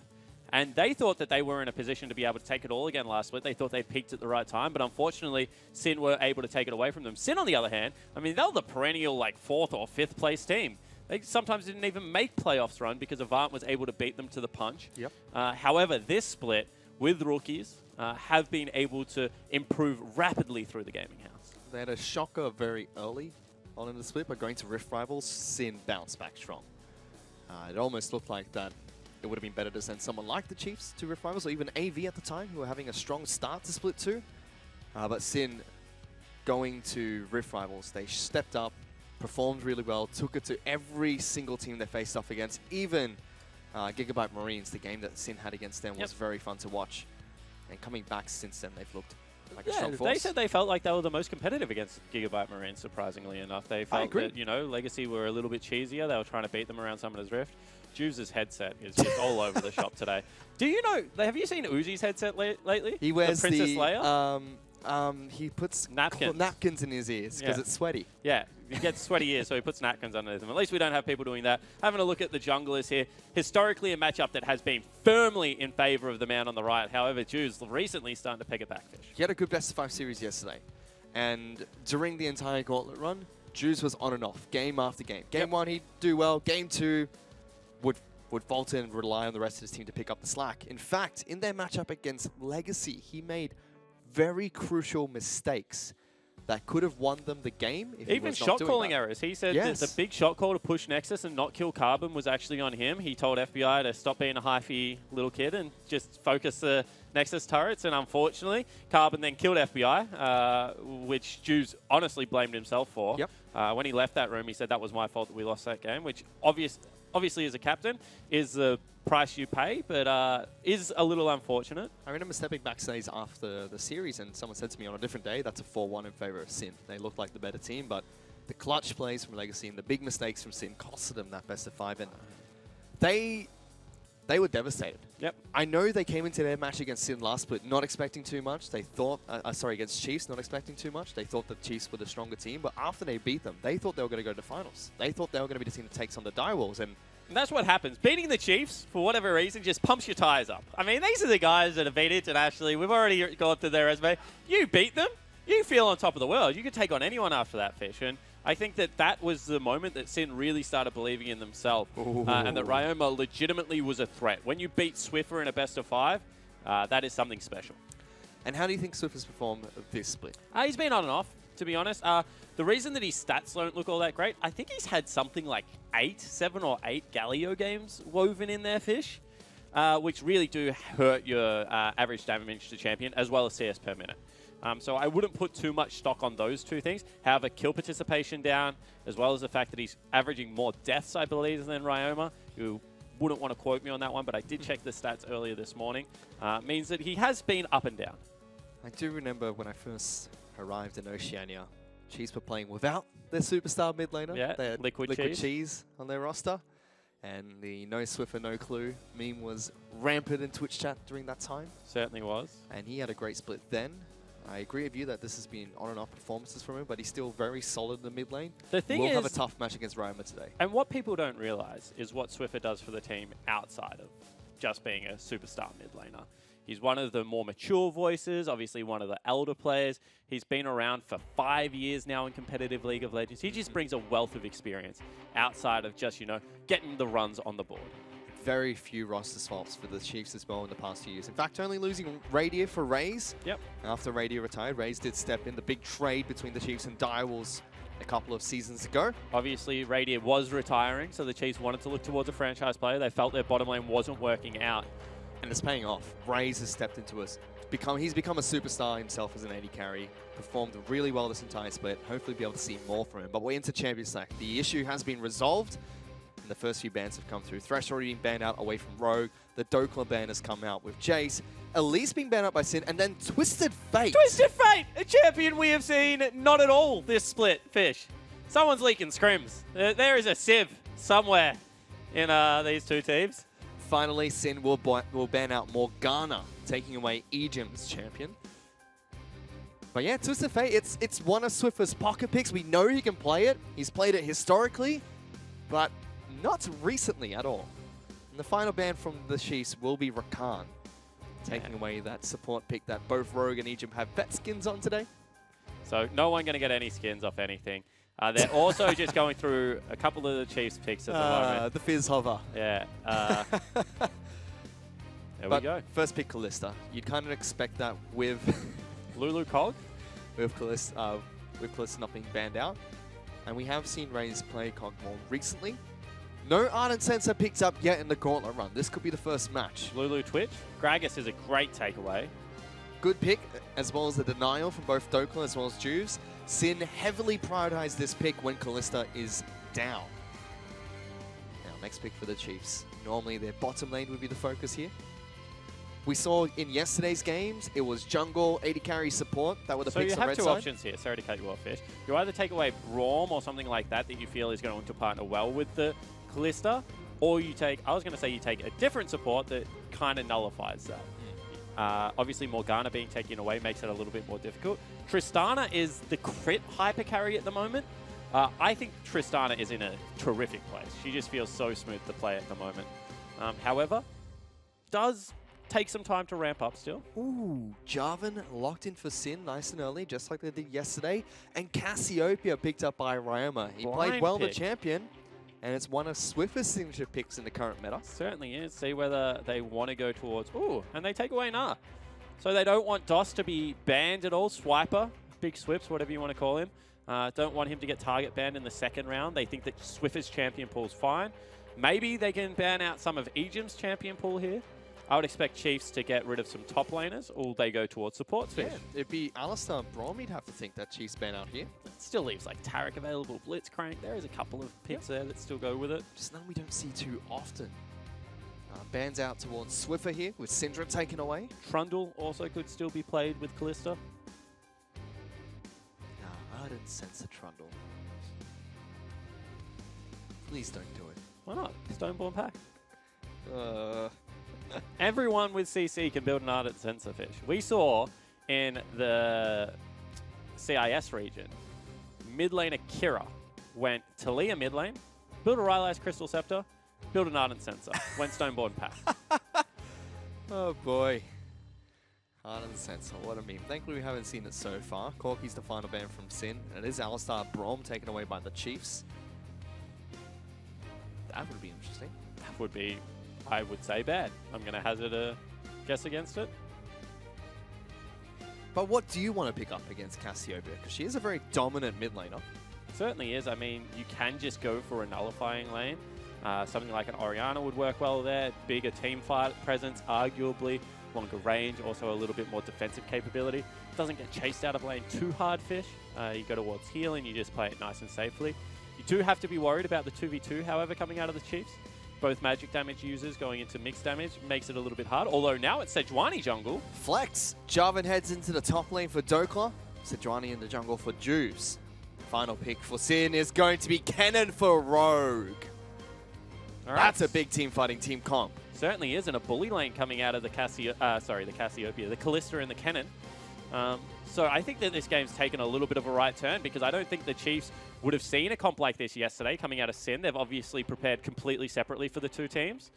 [SPEAKER 10] And they thought that they were in a position to be able to take it all again last split. They thought they peaked at the right time, but unfortunately, Sin were able to take it away from them. Sin, on the other hand, I mean, they were the perennial, like, 4th or 5th place team. They sometimes didn't even make playoffs run because Avant was able to beat them to the punch.
[SPEAKER 9] Yep.
[SPEAKER 10] However, this split, with rookies, have been able to improve rapidly through the gaming house.
[SPEAKER 9] They had a shocker very early on in the split, but going to Rift Rivals, Sin bounced back strong. It almost looked like that it would have been better to send someone like the Chiefs to Rift Rivals, or even AV at the time, who were having a strong start to Split 2. But Sin, going to Rift Rivals, they stepped up, performed really well, took it to every single team they faced off against. Even Gigabyte Marines, the game that Sin had against them, was very fun to watch. And coming back since then, they've looked like a strong force.
[SPEAKER 10] They said they felt like they were the most competitive against Gigabyte Marines, surprisingly enough. They felt that, you know, Legacy were a little bit cheesier. They were trying to beat them around Summoner's Rift. Juves' headset is just all over the shop today. Do you know, have you seen Uzi's headset lately?
[SPEAKER 9] He wears
[SPEAKER 10] the Princess Leia?
[SPEAKER 9] He puts
[SPEAKER 10] napkins
[SPEAKER 9] in his ears because it's sweaty.
[SPEAKER 10] Yeah, he gets sweaty ears, so he puts napkins under them. At least we don't have people doing that. Having a look at the junglers here. Historically, a matchup that has been firmly in favor of the man on the right. However, Juves recently starting to peg it back, Fish.
[SPEAKER 9] He had a good best of 5 series yesterday. And during the entire Gauntlet run, Juves was on and off, game after game. Game 1, he'd do well. Game 2, would falter and rely on the rest of his team to pick up the slack. In fact, in their matchup against Legacy, he made very crucial mistakes that could have won them the game if
[SPEAKER 10] even shot calling errors. He said that the big shot call to push Nexus and not kill Carbon was actually on him. He told FBI to stop being a hyphy little kid and just focus the Nexus turrets. And unfortunately, Carbon then killed FBI, which Juves honestly blamed himself for. When he left that room, he said that was my fault that we lost that game, which obviously as a captain is the price you pay, but is a little unfortunate.
[SPEAKER 9] I remember stepping backstage after the series and someone said to me on a different day, that's a 4-1 in favor of Sin. They looked like the better team, but the clutch plays from Legacy and the big mistakes from Sin costed them that best of 5, and they were devastated. I know they came into their match against Sin last split not expecting too much. They thought, against Chiefs, not expecting too much. They thought the Chiefs were the stronger team, but after they beat them, they thought they were going to go to the finals. They thought they were going to be the team that takes on the Direwolves, and
[SPEAKER 10] that's what happens. Beating the Chiefs, for whatever reason, just pumps your tires up. I mean, these are the guys that have beat internationally. We've already gone through their resume. You beat them, you feel on top of the world. You could take on anyone after that, Fish. And I think that was the moment that Sin really started believing in themselves. And that Ryoma legitimately was a threat. When you beat Swiffer in a best of 5, that is something special.
[SPEAKER 9] And how do you think Swiffer's performed this split?
[SPEAKER 10] He's been on and off, to be honest. The reason that his stats don't look all that great, I think he's had something like 7 or 8 Galio games woven in there, Fish, which really do hurt your average damage to champion as well as CS per minute. So I wouldn't put too much stock on those two things. However, kill participation down, as well as the fact that he's averaging more deaths, I believe, than Ryoma, who wouldn't want to quote me on that one, but I did check the stats earlier this morning, means that he has been up and down.
[SPEAKER 9] I do remember when I first arrived in Oceania, Chiefs were playing without their superstar mid laner.
[SPEAKER 10] Yeah,
[SPEAKER 9] they had
[SPEAKER 10] Liquid
[SPEAKER 9] cheese on their roster. And the no Swiffer, no clue meme was rampant in Twitch chat during that time.
[SPEAKER 10] Certainly was.
[SPEAKER 9] And he had a great split then. I agree with you that this has been on and off performances from him, but he's still very solid in the mid lane.
[SPEAKER 10] The thing
[SPEAKER 9] we'll have a tough match against Ryoma today.
[SPEAKER 10] And what people don't realize is what Swiffer does for the team outside of just being a superstar mid laner. He's one of the more mature voices, obviously one of the elder players. He's been around for 5 years now in competitive League of Legends. He just brings a wealth of experience outside of just, getting the runs on the board.
[SPEAKER 9] Very few roster swaps for the Chiefs as well in the past few years. In fact, only losing Radier for Raze. After Radier retired, Raze did step in the big trade between the Chiefs and Direwolves a couple of seasons ago.
[SPEAKER 10] Obviously, Radier was retiring, so the Chiefs wanted to look towards a franchise player. They felt their bottom lane wasn't working out.
[SPEAKER 9] And it's paying off. Raze has stepped into us. He's become a superstar himself as an AD carry. Performed really well this entire split. Hopefully be able to see more from him. But we're into Champions League. The issue has been resolved. and the first few bans have come through. Thresh already been banned out away from Rogue. The Dokla ban has come out with Jace. Elise being banned out by Sin, and then Twisted Fate.
[SPEAKER 10] Twisted Fate, a champion we have seen not at all this split, Fish. Someone's leaking scrims. There is a sieve somewhere in these two teams.
[SPEAKER 9] Finally, Sin will ban out Morgana, taking away Ejim's champion. But yeah, Twisted Fate, it's one of Swiffer's pocket picks. We know he can play it. He's played it historically, but not recently at all. And the final ban from the Chiefs will be Rakan, taking away that support pick that both Rogue and Ejim have vet skins on today.
[SPEAKER 10] So no one going to get any skins off anything. They're also just going through a couple of the Chiefs picks at the moment.
[SPEAKER 9] The Fizz hover.
[SPEAKER 10] Yeah. There we go.
[SPEAKER 9] First pick Kalista. You'd kind of expect that with
[SPEAKER 10] Lulu Cog.
[SPEAKER 9] with Kalista not being banned out. And we have seen Raze play Cog more recently. No Ardent Sensor picked up yet in the Gauntlet run. This could be the first match.
[SPEAKER 10] Lulu Twitch. Gragas is a great takeaway.
[SPEAKER 9] Good pick, as well as the denial from both Dokla as well as Juves. Sin heavily prioritized this pick when Kalista is down. Now, next pick for the Chiefs. Normally, their bottom lane would be the focus here. We saw in yesterday's games, it was jungle, 80 carry support. That were the picks on red side.
[SPEAKER 10] So you have two options here. Sorry to cut you off, Fish. You either take away Braum or something like that you feel is going to partner well with the Kalista, or you take, I was going to say you take a different support that kind of nullifies that. Obviously, Morgana being taken away makes it a little bit more difficult. Tristana is the crit hyper carry at the moment. I think Tristana is in a terrific place. She just feels so smooth to play at the moment. However, does take some time to ramp up still.
[SPEAKER 9] Ooh, Jarvan locked in for Sin nice and early, just like they did yesterday. And Cassiopeia picked up by Ryoma. He played well the champion, and it's one of Swiffer's signature picks in the current meta.
[SPEAKER 10] Certainly is. See whether they want to go towards... Ooh, and they take away Nah. So they don't want DOS to be banned at all. Swiper, Big Swips, whatever you want to call him. Don't want him to get target banned in the second round. They think that Swiffer's champion pool is fine. Maybe they can ban out some of Ejim's champion pool here. I would expect Chiefs to get rid of some top laners, or they go towards supports.
[SPEAKER 9] Yeah, it'd be Alistar and Braum, you'd have to think that Chiefs ban out here.
[SPEAKER 10] It still leaves like Taric available, Blitzcrank. There is a couple of picks there that still go with it.
[SPEAKER 9] Just none we don't see too often. Bans out towards Swiffer here, with Syndra taken away.
[SPEAKER 10] Trundle also could still be played with Kalista.
[SPEAKER 9] Nah, I didn't sense a Trundle. Please don't do it.
[SPEAKER 10] Why not? Stoneborn Pack. Everyone with CC can build an Ardent Sensor, Fish. We saw in the CIS region, mid laner Kira went Talia mid lane, built a Rylai's Crystal Scepter, built an Ardent Sensor, went Stoneborn Pack.
[SPEAKER 9] Oh boy. Ardent Sensor, what a meme. Thankfully we haven't seen it so far. Corki's the final ban from Sin, and it is Alistar Braum taken away by the Chiefs. That would be interesting.
[SPEAKER 10] That would be, I would say, bad. I'm going to hazard a guess against it.
[SPEAKER 9] But what do you want to pick up against Cassiopeia? Because she is a very dominant mid laner.
[SPEAKER 10] Certainly is. I mean, you can just go for a nullifying lane. Something like an Orianna would work well there. Bigger team fight presence, arguably. Longer range, also a little bit more defensive capability. Doesn't get chased out of lane too hard, Fish. You go towards healing, you just play it nice and safely. You do have to be worried about the 2v2, however, coming out of the Chiefs. Both magic damage users going into mixed damage makes it a little bit hard. Although now it's Sejuani jungle.
[SPEAKER 9] Flex. Jarvan heads into the top lane for Dokla. Sejuani in the jungle for Juves. Final pick for Sin is going to be Kennen for Rogue.
[SPEAKER 10] All right.
[SPEAKER 9] That's a big team fighting team comp.
[SPEAKER 10] Certainly is, and a bully lane coming out of the Cassiopeia, the Kalista and the Kennen. So I think that this game's taken a little bit of a right turn because I don't think the Chiefs would have seen a comp like this yesterday coming out of Sin. They've obviously prepared completely separately for the two teams.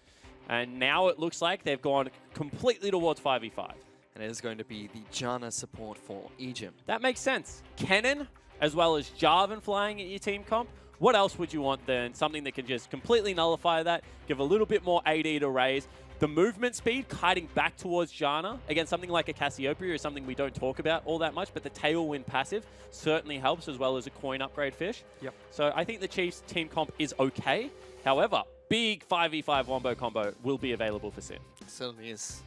[SPEAKER 10] And now it looks like they've gone completely towards 5v5.
[SPEAKER 9] And it is going to be the Janna support for Ejim.
[SPEAKER 10] That makes sense. Kennen, as well as Jarvan flying at your team comp. What else would you want than something that can just completely nullify that, give a little bit more AD to raise, the movement speed kiting back towards Janna against something like a Cassiopeia is something we don't talk about all that much, but the Tailwind passive certainly helps as well as a coin upgrade, Fish.
[SPEAKER 9] Yep.
[SPEAKER 10] So I think the Chiefs team comp is okay. However, big 5v5 wombo combo will be available for Sin.
[SPEAKER 9] It certainly is.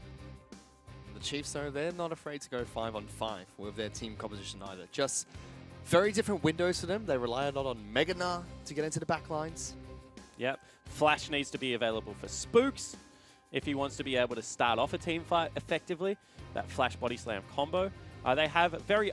[SPEAKER 9] The Chiefs, though, they're not afraid to go 5-on-5 with their team composition either. Just very different windows for them. They rely a lot on Mega Gnar to get into the back lines.
[SPEAKER 10] Yep. Flash needs to be available for Spooks if he wants to be able to start off a team fight effectively. That Flash Body Slam combo. They have very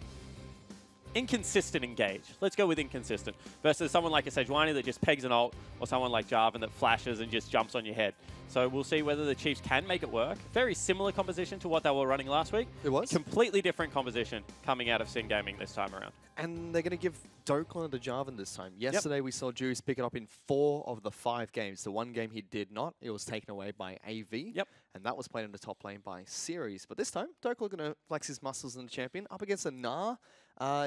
[SPEAKER 10] inconsistent engage. Let's go with inconsistent. Versus someone like a Sejuani that just pegs an ult, or someone like Jarvan that flashes and just jumps on your head. So we'll see whether the Chiefs can make it work. Very similar composition to what they were running last week.
[SPEAKER 9] It was.
[SPEAKER 10] Completely different composition coming out of Sin Gaming this time around.
[SPEAKER 9] And they're going to give Dokkan to Jarvan this time. Yesterday we saw Juice pick it up in 4 of the 5 games. The one game he did not, it was taken away by AV.
[SPEAKER 10] Yep.
[SPEAKER 9] And that was played in the top lane by Series. But this time, Dokkan going to flex his muscles in the champion up against a Gnar.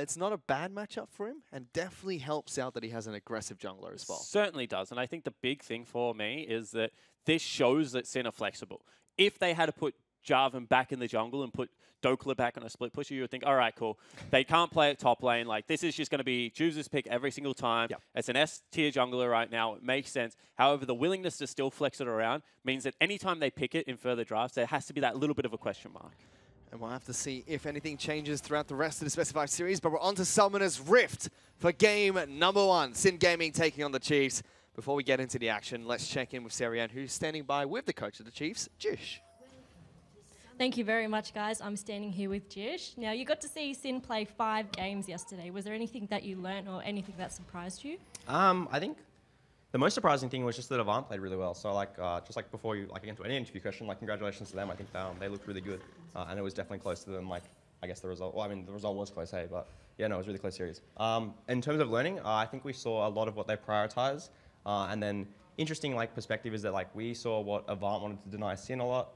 [SPEAKER 9] It's not a bad matchup for him, and definitely helps out that he has an aggressive jungler as well.
[SPEAKER 10] Certainly does. And I think the big thing for me is that this shows that Sin are flexible. If they had to put Jarvan back in the jungle and put Dokkan back on a split pusher, you would think, all right, cool. They can't play at top lane. Like, this is just going to be Juice's pick every single time.
[SPEAKER 9] Yep.
[SPEAKER 10] It's an S-tier jungler right now. It makes sense. However, the willingness to still flex it around means that anytime they pick it in further drafts, there has to be that little bit of a question mark.
[SPEAKER 9] And we'll have to see if anything changes throughout the rest of the specified series. But we're on to Summoner's Rift for game number 1. Sin Gaming taking on the Chiefs. Before we get into the action, let's check in with Serianne, who's standing by with the coach of the Chiefs, Jish.
[SPEAKER 11] Thank you very much, guys. I'm standing here with Jish. Now, you got to see Sin play 5 games yesterday. Was there anything that you learnt or anything that surprised you?
[SPEAKER 12] I think the most surprising thing was just that Avant played really well. So, like, just like before you into any interview question, like, congratulations to them. I think they looked really good, and it was definitely close to them. Like, I guess the result. Well, I mean, the result was close, hey, but yeah, no, it was a really close series. In terms of learning, I think we saw a lot of what they prioritize, and then interesting perspective is that we saw what Avant wanted to deny Sin a lot,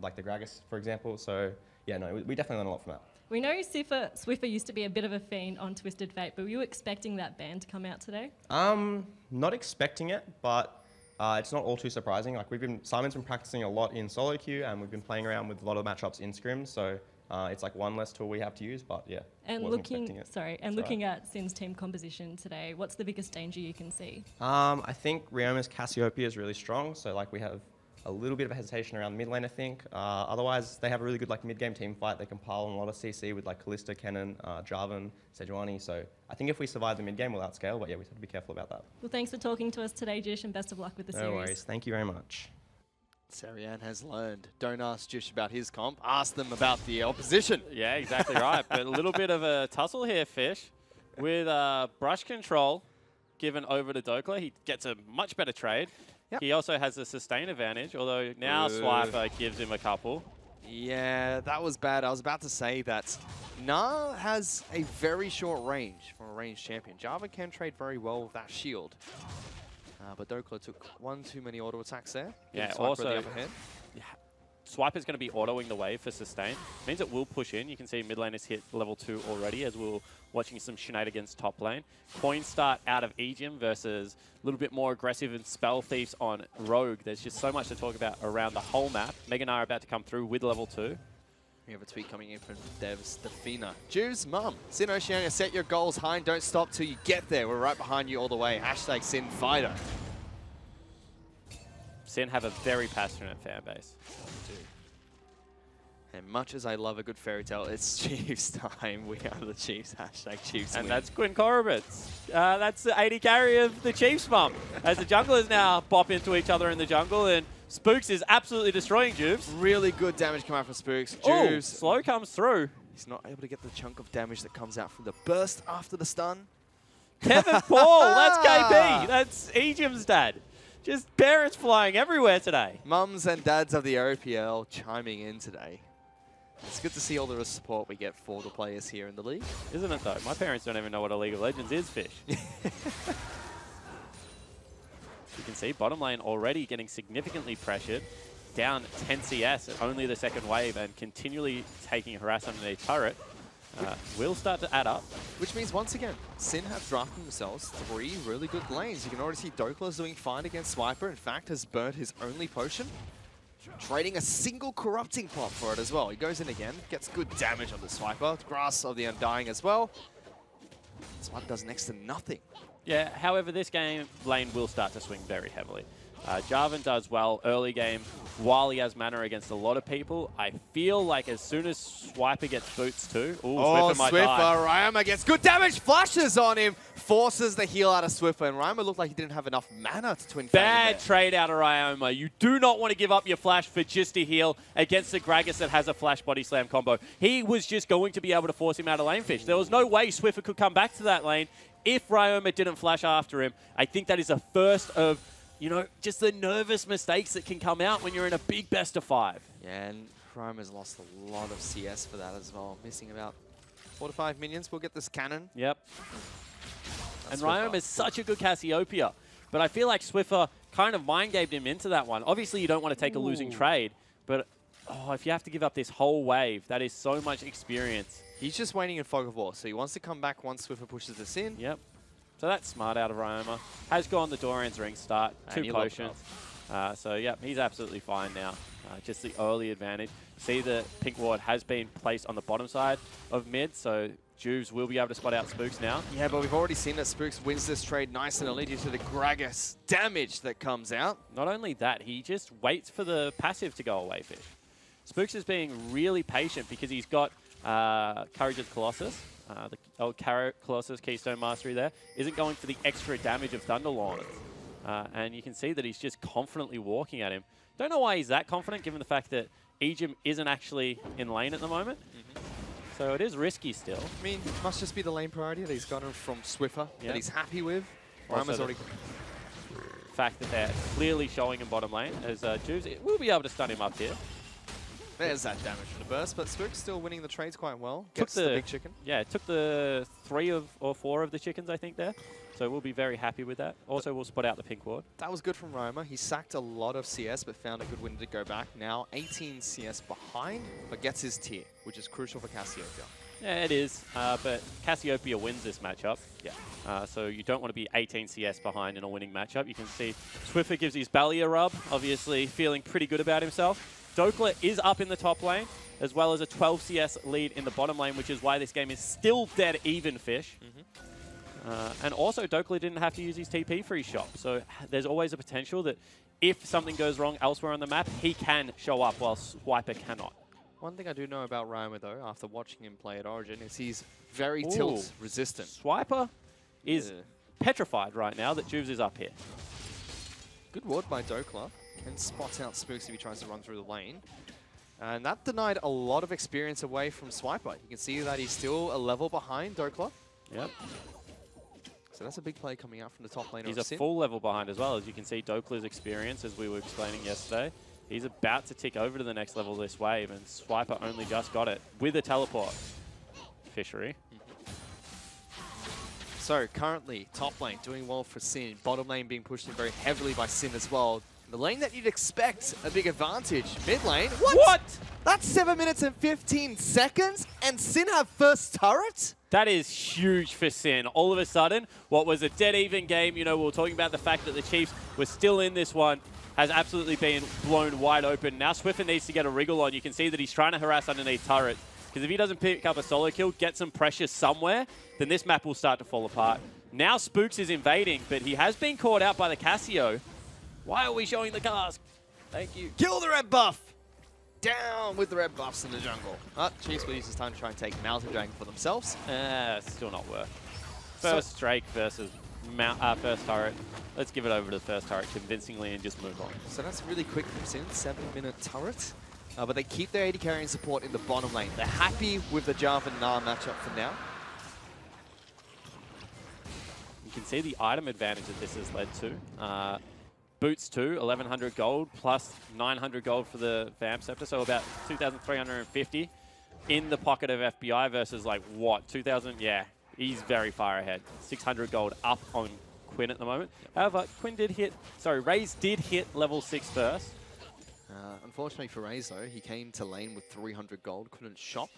[SPEAKER 12] like the Gragas, for example. So yeah, no, we definitely learned a lot from that.
[SPEAKER 11] We know Swiffer used to be a bit of a fiend on Twisted Fate, but were you expecting that ban to come out today?
[SPEAKER 12] Not expecting it, but it's not all too surprising. Like Simon's been practicing a lot in solo queue, and we've been playing around with a lot of matchups in scrims. So it's like one less tool we have to use, but yeah.
[SPEAKER 11] And looking at Sin's team composition today, what's the biggest danger you can see?
[SPEAKER 12] I think Rioma's Cassiopeia is really strong. So we have a little bit of a hesitation around mid lane, I think. Otherwise, they have a really good mid-game team fight. They can pile on a lot of CC with Kalista, Kennen, Jarvan, Sejuani. So I think if we survive the mid-game, we'll outscale. But yeah, we have to be careful about that.
[SPEAKER 11] Well, thanks for talking to us today, Jish, and best of luck with the series.
[SPEAKER 12] No worries. Thank you very much.
[SPEAKER 9] Serianne has learned. Don't ask Jish about his comp. Ask them about the opposition.
[SPEAKER 10] Yeah, exactly right. But a little bit of a tussle here, Fish, with brush control given over to Dokkan. He gets a much better trade. Yep. He also has a sustain advantage, although now Swiper gives him a couple.
[SPEAKER 9] Yeah, that was bad. I was about to say that Gnar has a very short range from a ranged champion. Jarvan can trade very well with that shield. But Dokkan took one too many auto attacks there.
[SPEAKER 10] Yeah, also, yeah, Swiper's going to be autoing the wave for sustain. Means it will push in. You can see mid lane has hit level 2 already as we were watching some shenanigans top lane. Coin start out of Aegium versus a little bit more aggressive and spell thieves on Rogue. There's just so much to talk about around the whole map. Mega Gnar about to come through with level 2.
[SPEAKER 9] We have a tweet coming in from Devs Defina. Juice, mum, Sin Oceania, set your goals high and don't stop till you get there. We're right behind you all the way. Hashtag Sin Fighter.
[SPEAKER 10] Sin have a very passionate fan base.
[SPEAKER 9] And much as I love a good fairy tale, it's Chiefs time. We are the Chiefs. Hashtag Chiefs
[SPEAKER 10] And
[SPEAKER 9] win.
[SPEAKER 10] that's Quinn Korobitz. That's the 80 carry of the Chiefs mum. As the junglers now bop into each other in the jungle, and Spooks is absolutely destroying Juves.
[SPEAKER 9] Really good damage coming out from Spooks.
[SPEAKER 10] Juves. Slow comes through.
[SPEAKER 9] He's not able to get the chunk of damage that comes out from the burst after the stun.
[SPEAKER 10] Kevin Paul, that's KP. That's Aegium's dad. Just parents flying everywhere today.
[SPEAKER 9] Mums and dads of the OPL chiming in today. It's good to see all the support we get for the players here in the league.
[SPEAKER 10] Isn't it, though? My parents don't even know what a League of Legends is, Fish. You can see bottom lane already getting significantly pressured. Down 10 CS at only the second wave and continually taking harass underneath turret. Will start to add up.
[SPEAKER 9] Which means, once again, Sin have drafted themselves 3 really good lanes. You can already see Dokkan doing fine against Swiper. In fact, has burnt his only potion. Trading a single corrupting pop for it as well. He goes in again, gets good damage on the Swiper. Grass of the Undying as well. Swiper does next to nothing.
[SPEAKER 10] Yeah, however, this game, lane will start to swing very heavily. Jarvan does well early game while he has mana against a lot of people. I feel like as soon as Swiper gets boots too, Swiffer might die.
[SPEAKER 9] Ryoma gets good damage, flashes on him, forces the heal out of Swiffer, and Ryoma looked like he didn't have enough mana to twin fang
[SPEAKER 10] Bad trade out of Ryoma. You do not want to give up your flash for just a heal against the Gragas that has a flash body slam combo. He was just going to be able to force him out of lane fish. There was no way Swiffer could come back to that lane if Ryoma didn't flash after him. I think that is a first of, you know, just the nervous mistakes that can come out when you're in a big best of 5.
[SPEAKER 9] Yeah, and Ryoma's lost a lot of CS for that as well. Missing about 4 to 5 minions. We'll get this cannon.
[SPEAKER 10] Yep. And Ryoma is such a good Cassiopeia. But I feel like Swiffer kind of mind-gamed him into that one. Obviously, you don't want to take a losing trade, but if you have to give up this whole wave, that is so much experience.
[SPEAKER 9] He's just waiting in Fog of War, so he wants to come back once Swiffer pushes this in.
[SPEAKER 10] Yep. So that's smart out of Ryoma. Has gone the Dorian's ring start, 2 potions. So, yeah, he's absolutely fine now. Just the early advantage. See the pink ward has been placed on the bottom side of mid, so Juves will be able to spot out Spooks now.
[SPEAKER 9] Yeah, but we've already seen that Spooks wins this trade nice and early due to the Gragas damage that comes out.
[SPEAKER 10] Not only that, he just waits for the passive to go away, Fish. Spooks is being really patient because he's got Courage of the Colossus. The old Colossus Keystone Mastery there isn't going for the extra damage of Thunderlord. And you can see that he's just confidently walking at him. Don't know why he's that confident given the fact that Ejim isn't actually in lane at the moment. So it is risky still.
[SPEAKER 9] I mean, it must just be the lane priority that he's gotten from Swiffer that he's happy with. Ryma's already...
[SPEAKER 10] fact that they're clearly showing him bottom lane as Juves will be able to stun him up here.
[SPEAKER 9] There's that damage from the burst, but Spook's still winning the trades quite well. Gets the big chicken.
[SPEAKER 10] Yeah, it took the 3 or 4 of the chickens, I think, there. So we'll be very happy with that. Also, we'll spot out the pink ward.
[SPEAKER 9] That was good from Ryoma. He sacked a lot of CS, but found a good win to go back. Now 18 CS behind, but gets his tier, which is crucial for Cassiopeia.
[SPEAKER 10] Yeah, it is. But Cassiopeia wins this matchup. Yeah. So you don't want to be 18 CS behind in a winning matchup. You can see Swiffer gives his belly a rub, obviously feeling pretty good about himself. Dokla is up in the top lane, as well as a 12 CS lead in the bottom lane, which is why this game is still dead even, Fish. And also, Dokla didn't have to use his TP for his shop, so there's always a potential that if something goes wrong elsewhere on the map, he can show up while Swiper cannot.
[SPEAKER 9] One thing I do know about Ryoma, though, after watching him play at Origin, is he's very tilt resistant.
[SPEAKER 10] Swiper is petrified right now that Juves is up here.
[SPEAKER 9] Good ward by Dokla. Can spot out Spooks if he tries to run through the lane. And that denied a lot of experience away from Swiper. You can see that he's still a level behind Dokla.
[SPEAKER 10] Yep.
[SPEAKER 9] So that's a big play coming out from the top lane.
[SPEAKER 10] He's a full level behind as well. As you can see, Dokla's experience, as we were explaining yesterday, he's about to tick over to the next level this wave, and Swiper only just got it with a teleport. Fishery.
[SPEAKER 9] So currently, top lane doing well for Sin. Bottom lane being pushed in very heavily by Sin as well. The lane that you'd expect a big advantage. Mid lane. What? That's 7 minutes and 15 seconds, and Sin have first turret?
[SPEAKER 10] That is huge for Sin. All of a sudden, what was a dead even game, you know, we were talking about the fact that the Chiefs were still in this one, has absolutely been blown wide open. Now Swiffer needs to get a wriggle on. You can see that he's trying to harass underneath turret, because if he doesn't pick up a solo kill, get some pressure somewhere, then this map will start to fall apart. Now Spooks is invading, but he has been caught out by the Cassio. Why are we showing the cask? Thank you.
[SPEAKER 9] Kill the red buff! Down with the red buffs in the jungle. Chiefs will use this time to try and take Mountain Dragon for themselves.
[SPEAKER 10] Still not worth. First Drake versus first turret. Let's give it over to the first turret convincingly and just move on.
[SPEAKER 9] So that's really quick from Sin, 7-minute turret. But they keep their AD carrying support in the bottom lane. They're happy with the Jarvan Gnar matchup for now.
[SPEAKER 10] You can see the item advantage that this has led to. Boots 2, 1,100 gold plus 900 gold for the Vamp Scepter, so about 2,350 in the pocket of FBI versus like what, 2,000? Yeah, he's very far ahead. 600 gold up on Quinn at the moment. However, Raze did hit level 6 first.
[SPEAKER 9] Unfortunately for Raze though, he came to lane with 300 gold, couldn't shop.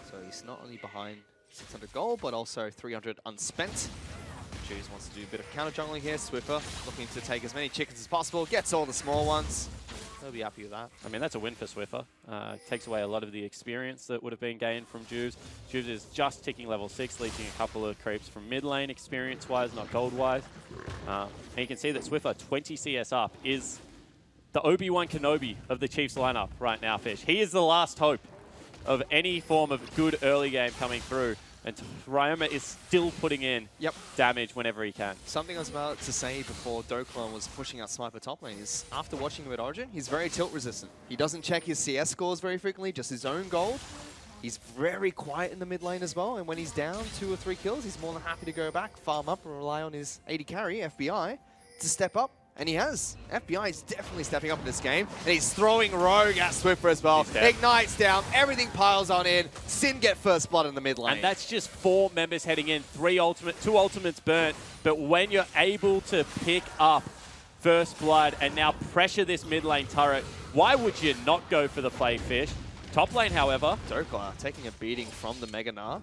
[SPEAKER 9] So he's not only behind 600 gold, but also 300 unspent. Juves wants to do a bit of counter jungling here. Swiffer looking to take as many chickens as possible, gets all the small ones.
[SPEAKER 13] They'll be happy with that.
[SPEAKER 10] I mean, that's a win for Swiffer. Takes away a lot of the experience that would have been gained from Juves. Juves is just ticking level 6, leeching a couple of creeps from mid lane, experience-wise, not gold-wise. And you can see that Swiffer, 20 CS up, is the Obi-Wan Kenobi of the Chiefs lineup right now, Fish. He is the last hope of any form of good early game coming through. And Ryoma is still putting in damage whenever he can.
[SPEAKER 9] Something I was about to say before Dokla was pushing out Sniper top lane is, after watching him at Origin, he's very tilt resistant. He doesn't check his CS scores very frequently, just his own gold. He's very quiet in the mid lane as well, and when he's down 2 or 3 kills, he's more than happy to go back, farm up, and rely on his AD carry, FBI, to step up. And he has. FBI is definitely stepping up in this game. And he's throwing Rogue at Swiffer as well. Ignites down. Everything piles on in. Sin get first blood in the mid lane.
[SPEAKER 10] And that's just 4 members heading in. 2 ultimates burnt. But when you're able to pick up first blood and now pressure this mid lane turret, why would you not go for the play, Fish? Top lane, however.
[SPEAKER 9] Dokla taking a beating from the Mega Gnar.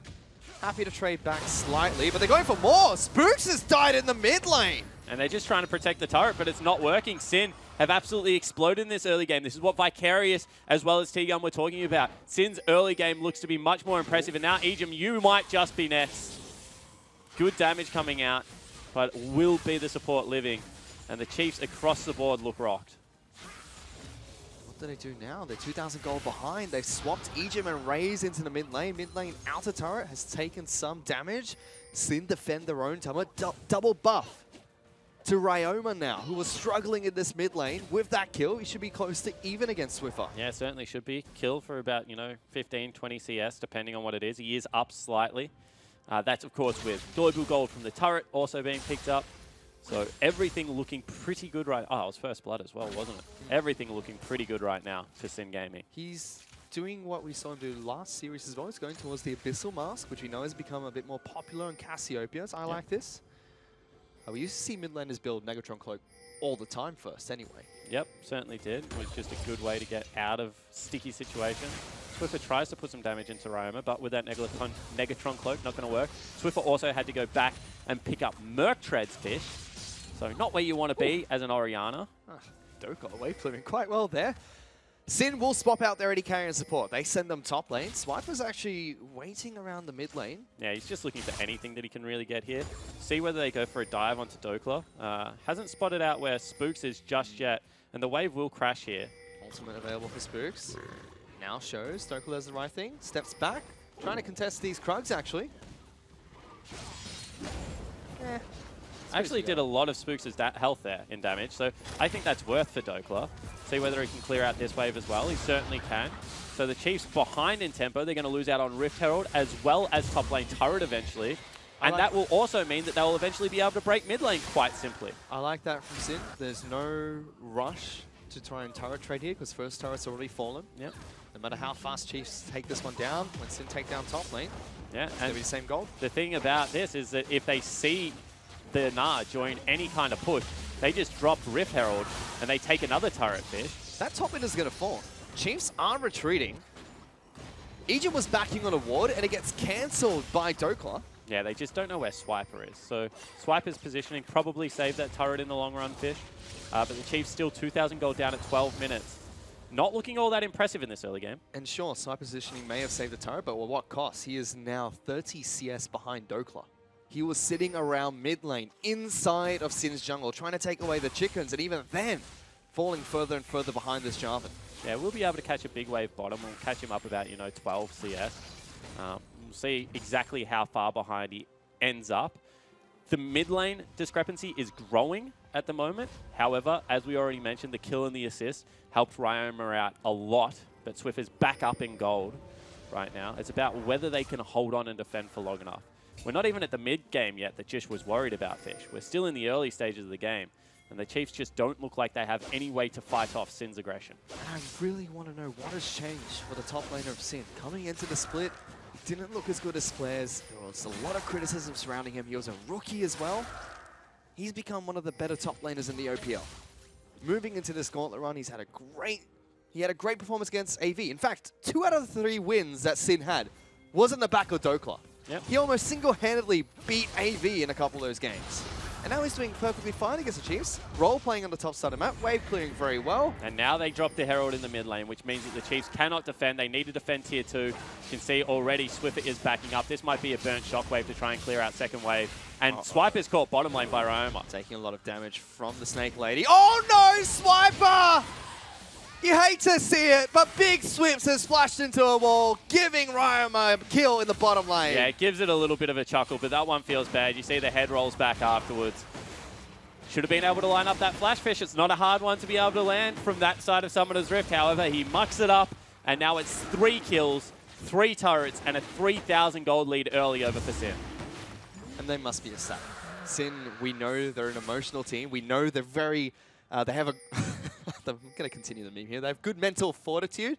[SPEAKER 9] Happy to trade back slightly, but they're going for more. Spooks has died in the mid lane.
[SPEAKER 10] And they're just trying to protect the turret, but it's not working. Sin have absolutely exploded in this early game. This is what Vicarious as well as T-Gun were talking about. Sin's early game looks to be much more impressive, and now Ejim, you might just be next. Good damage coming out, but will be the support living. And the Chiefs across the board look rocked.
[SPEAKER 9] What do they do now? They're 2,000 gold behind. They've swapped Ejim and Raze into the mid lane. Mid lane outer turret has taken some damage. Sin defend their own turret. Double buff to Ryoma now, who was struggling in this mid lane. With that kill, he should be close to even against Swiffer.
[SPEAKER 10] Yeah, certainly should be. Kill for about, 15, 20 CS, depending on what it is. He is up slightly. That's, of course, with global gold from the turret also being picked up. So everything looking pretty good right... Oh, it was first blood as well, wasn't it? Everything looking pretty good right now for Sin Gaming.
[SPEAKER 9] He's doing what we saw him do last series as well. He's going towards the Abyssal Mask, which we know has become a bit more popular on Cassiopeia. I like this. We used to see mid laners build Negatron Cloak all the time first anyway.
[SPEAKER 10] Yep, certainly did. It was just a good way to get out of sticky situations. Swiffer tries to put some damage into Ryoma, but with that Negatron Cloak, not going to work. Swiffer also had to go back and pick up Merc Tread's Fish. So not where you want to be as an Orianna.
[SPEAKER 9] Dokla wave flipping quite well there. Sin will swap out their AD carry and support. They send them top lane. Swiper's actually waiting around the mid lane.
[SPEAKER 10] Yeah, he's just looking for anything that he can really get here. See whether they go for a dive onto Dokla. Hasn't spotted out where Spooks is just yet, and the wave will crash here.
[SPEAKER 9] Ultimate available for Spooks. Now shows Dokla does the right thing. Steps back, trying to contest these Krugs actually.
[SPEAKER 10] Actually did a lot of Spooks' health there in damage, so I think that's worth for Dokla. See whether he can clear out this wave as well. He certainly can. So the Chiefs behind in tempo. They're going to lose out on Rift Herald as well as top lane turret eventually. And that will also mean that they'll eventually be able to break mid lane quite simply.
[SPEAKER 9] I like that from Sin. There's no rush to try and turret trade here because first turret's already fallen.
[SPEAKER 10] Yep.
[SPEAKER 9] No matter how fast Chiefs take this one down, when Sin take down top lane,
[SPEAKER 10] yeah,
[SPEAKER 9] and the same goal.
[SPEAKER 10] The thing about this is that if they see the Gnar join any kind of push, they just drop Rift Herald and they take another turret Fish.
[SPEAKER 9] That top lane is going to fall. Chiefs are retreating. Ejim was backing on a ward and it gets cancelled by Dokla.
[SPEAKER 10] Yeah, they just don't know where Swiper is. So Swiper's positioning probably saved that turret in the long run, Fish. But the Chiefs still 2,000 gold down at 12 minutes. Not looking all that impressive in this early game.
[SPEAKER 9] And sure, Swiper positioning may have saved the turret, but at what cost? He is now 30 CS behind Dokla. He was sitting around mid lane, inside of Sin's jungle, trying to take away the chickens, and even then, falling further and further behind this Jarvan.
[SPEAKER 10] Yeah, we'll be able to catch a big wave bottom. We'll catch him up about, 12 CS. We'll see exactly how far behind he ends up. The mid lane discrepancy is growing at the moment. However, as we already mentioned, the kill and the assist helped Ryoma out a lot, but Swiffer's back up in gold right now. It's about whether they can hold on and defend for long enough. We're not even at the mid-game yet that Jish was worried about Fish. We're still in the early stages of the game, and the Chiefs just don't look like they have any way to fight off Sin's aggression.
[SPEAKER 9] I really want to know what has changed for the top laner of Sin. Coming into the split, he didn't look as good as Splares. There was a lot of criticism surrounding him. He was a rookie as well. He's become one of the better top laners in the OPL. Moving into this Gauntlet run, he had a great performance against AV. In fact, 2 out of the 3 wins that Sin had was in the back of Dokla.
[SPEAKER 10] Yep.
[SPEAKER 9] He almost single-handedly beat AV in a couple of those games. And now he's doing perfectly fine against the Chiefs. Roll playing on the top side of the map, wave clearing very well.
[SPEAKER 10] And now they drop the Herald in the mid lane, which means that the Chiefs cannot defend. They need to defend tier 2. You can see already Swiffer is backing up. This might be a burnt shockwave to try and clear out second wave. And Swipe is caught bottom lane by Ryoma.
[SPEAKER 9] Taking a lot of damage from the Snake Lady. Oh no, Swiper! You hate to see it, but Big Swips has splashed into a wall, giving Ryoma a kill in the bottom lane.
[SPEAKER 10] Yeah, it gives it a little bit of a chuckle, but that one feels bad. You see the head rolls back afterwards. Should have been able to line up that Flash Fish. It's not a hard one to be able to land from that side of Summoner's Rift. However, he mucks it up, and now it's 3 kills, 3 turrets, and a 3,000 gold lead early over for Sin.
[SPEAKER 9] And they must be a sad. Sin, we know they're an emotional team. We know they're very... they have a... I'm going to continue the meme here. They have good mental fortitude,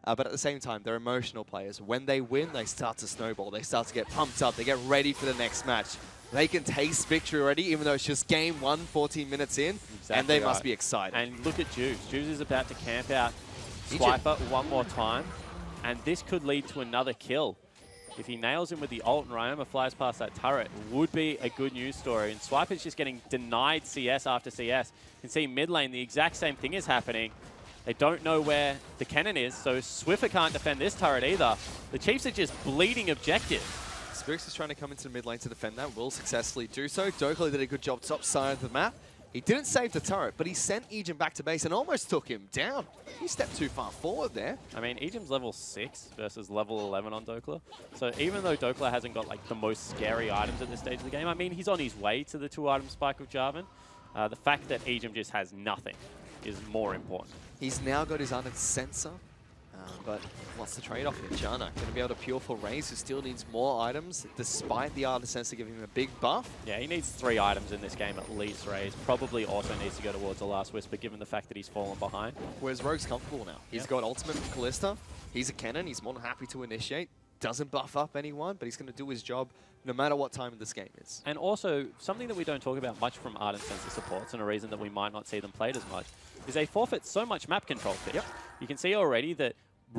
[SPEAKER 9] but at the same time, they're emotional players. When they win, they start to snowball. They start to get pumped up. They get ready for the next match. They can taste victory already, even though it's just game 1, 14 minutes in, and they must be excited.
[SPEAKER 10] And look at Juice. Juice is about to camp out Swiper one more time, and this could lead to another kill. If he nails him with the ult and Ryoma flies past that turret, it would be a good news story. And Swiper's just getting denied CS after CS. You can see mid lane, the exact same thing is happening. They don't know where the cannon is, so Swiffer can't defend this turret either. The Chiefs are just bleeding objective.
[SPEAKER 9] Spirix is trying to come into the mid lane to defend that, will successfully do so. Dokla did a good job top side of the map. He didn't save the turret, but he sent Ejim back to base and almost took him down. He stepped too far forward there.
[SPEAKER 10] I mean, Ejim's level 6 versus level 11 on Dokla. So even though Dokla hasn't got like the most scary items at this stage of the game, I mean, he's on his way to the 2-item spike of Jarvan. The fact that Ejim just has nothing is more important.
[SPEAKER 9] He's now got his Ardent Sensor, but what's the trade-off here? Janna going to be able to pure for Raze, who still needs more items, despite the Ardent Sensor giving him a big buff.
[SPEAKER 10] Yeah, he needs 3 items in this game at least, Raze. Probably also needs to go towards the Last Whisper, given the fact that he's fallen behind.
[SPEAKER 9] Whereas Rogue's comfortable now. He's got ultimate from Kalista. He's a cannon. He's more than happy to initiate. Doesn't buff up anyone, but he's going to do his job no matter what time in this game is.
[SPEAKER 10] And also, something that we don't talk about much from Ardent Sensor supports, and a reason that we might not see them played as much, is they forfeit so much map control pitch. Yep. You can see already that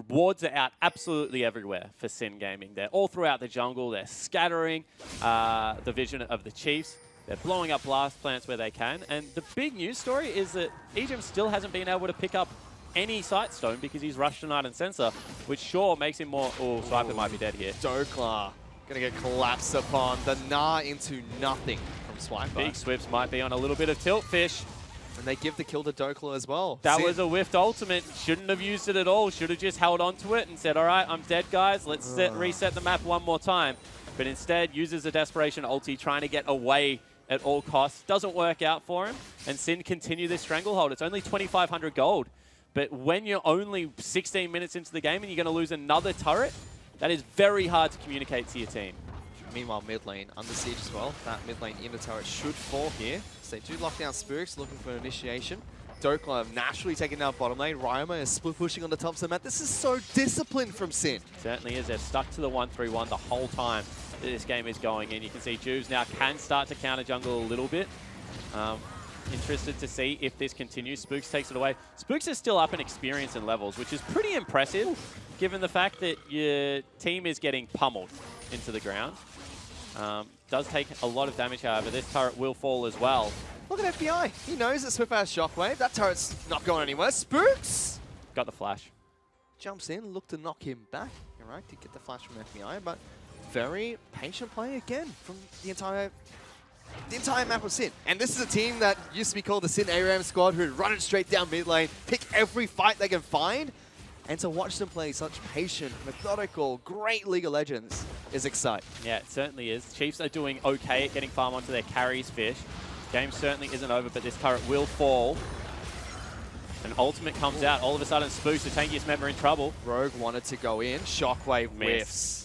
[SPEAKER 10] wards are out absolutely everywhere for Sin Gaming. They're all throughout the jungle. They're scattering the vision of the Chiefs. They're blowing up blast plants where they can. And the big news story is that Ejim still hasn't been able to pick up any Sightstone because he's rushed an Ardent Sensor, which sure makes him more... Oh, Swiper might be dead here.
[SPEAKER 9] Dokla going to get collapsed upon. The Gnar into nothing from Swiper.
[SPEAKER 10] Big Swips might be on a little bit of tilt fish.
[SPEAKER 9] And they give the kill to Dokla as well.
[SPEAKER 10] That was a whiffed ultimate. Shouldn't have used it at all. Should have just held on to it and said, all right, I'm dead, guys. Let's reset the map one more time. But instead, uses a Desperation ulti, trying to get away at all costs. Doesn't work out for him. And Sin continue this stranglehold. It's only 2,500 gold. But when you're only 16 minutes into the game and you're going to lose another turret, that is very hard to communicate to your team.
[SPEAKER 9] Meanwhile, mid lane under siege as well. That mid lane inner turret should fall here. So they do lock down Spirix, looking for an initiation. Dokla naturally taking down bottom lane. Ryoma is split pushing on the top of the map. This is so disciplined from Sin.
[SPEAKER 10] Certainly is. They've stuck to the 1-3-1 the whole time that this game is going in. You can see Juves now can start to counter jungle a little bit. Interested to see if this continues. Spooks takes it away. Spooks is still up in experience and levels, which is pretty impressive, given the fact that your team is getting pummeled into the ground. Does take a lot of damage, however. This turret will fall as well.
[SPEAKER 9] Look at FBI. He knows that Swift has Shockwave. That turret's not going anywhere. Spooks!
[SPEAKER 10] Got the flash.
[SPEAKER 9] Jumps in, look to knock him back. All right, to get the flash from FBI, but very patient play again from the entire map of Sin. And this is a team that used to be called the Sin ARAM squad, who would run it straight down mid lane, pick every fight they can find. And to watch them play such patient, methodical, great League of Legends is exciting.
[SPEAKER 10] Yeah, it certainly is. Chiefs are doing okay at getting farm onto their carries fish. Game certainly isn't over, but this turret will fall. An ultimate comes out. All of a sudden, Spooks, the tankiest member, in trouble.
[SPEAKER 9] Rogue wanted to go in. Shockwave whiffs.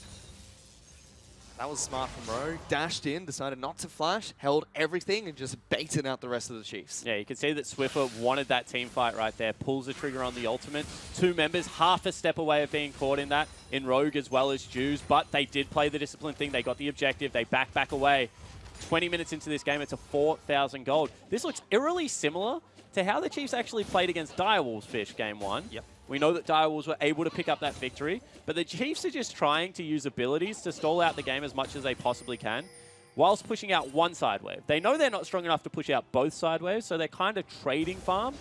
[SPEAKER 9] That was smart from Rogue. Dashed in, decided not to flash, held everything, and just baited out the rest of the Chiefs.
[SPEAKER 10] Yeah, you can see that Swiffer wanted that team fight right there. Pulls the trigger on the ultimate. 2 members, half a step away of being caught in that, in Rogue as well as Jews, but they did play the discipline thing. They got the objective. They back away. 20 minutes into this game, it's a 4,000 gold. This looks eerily similar to how the Chiefs actually played against Direwolves Fish Game 1.
[SPEAKER 9] Yep.
[SPEAKER 10] We know that Direwolves were able to pick up that victory, but the Chiefs are just trying to use abilities to stall out the game as much as they possibly can. whilst pushing out one side wave. They know they're not strong enough to push out both side waves, so they're kind of trading farm,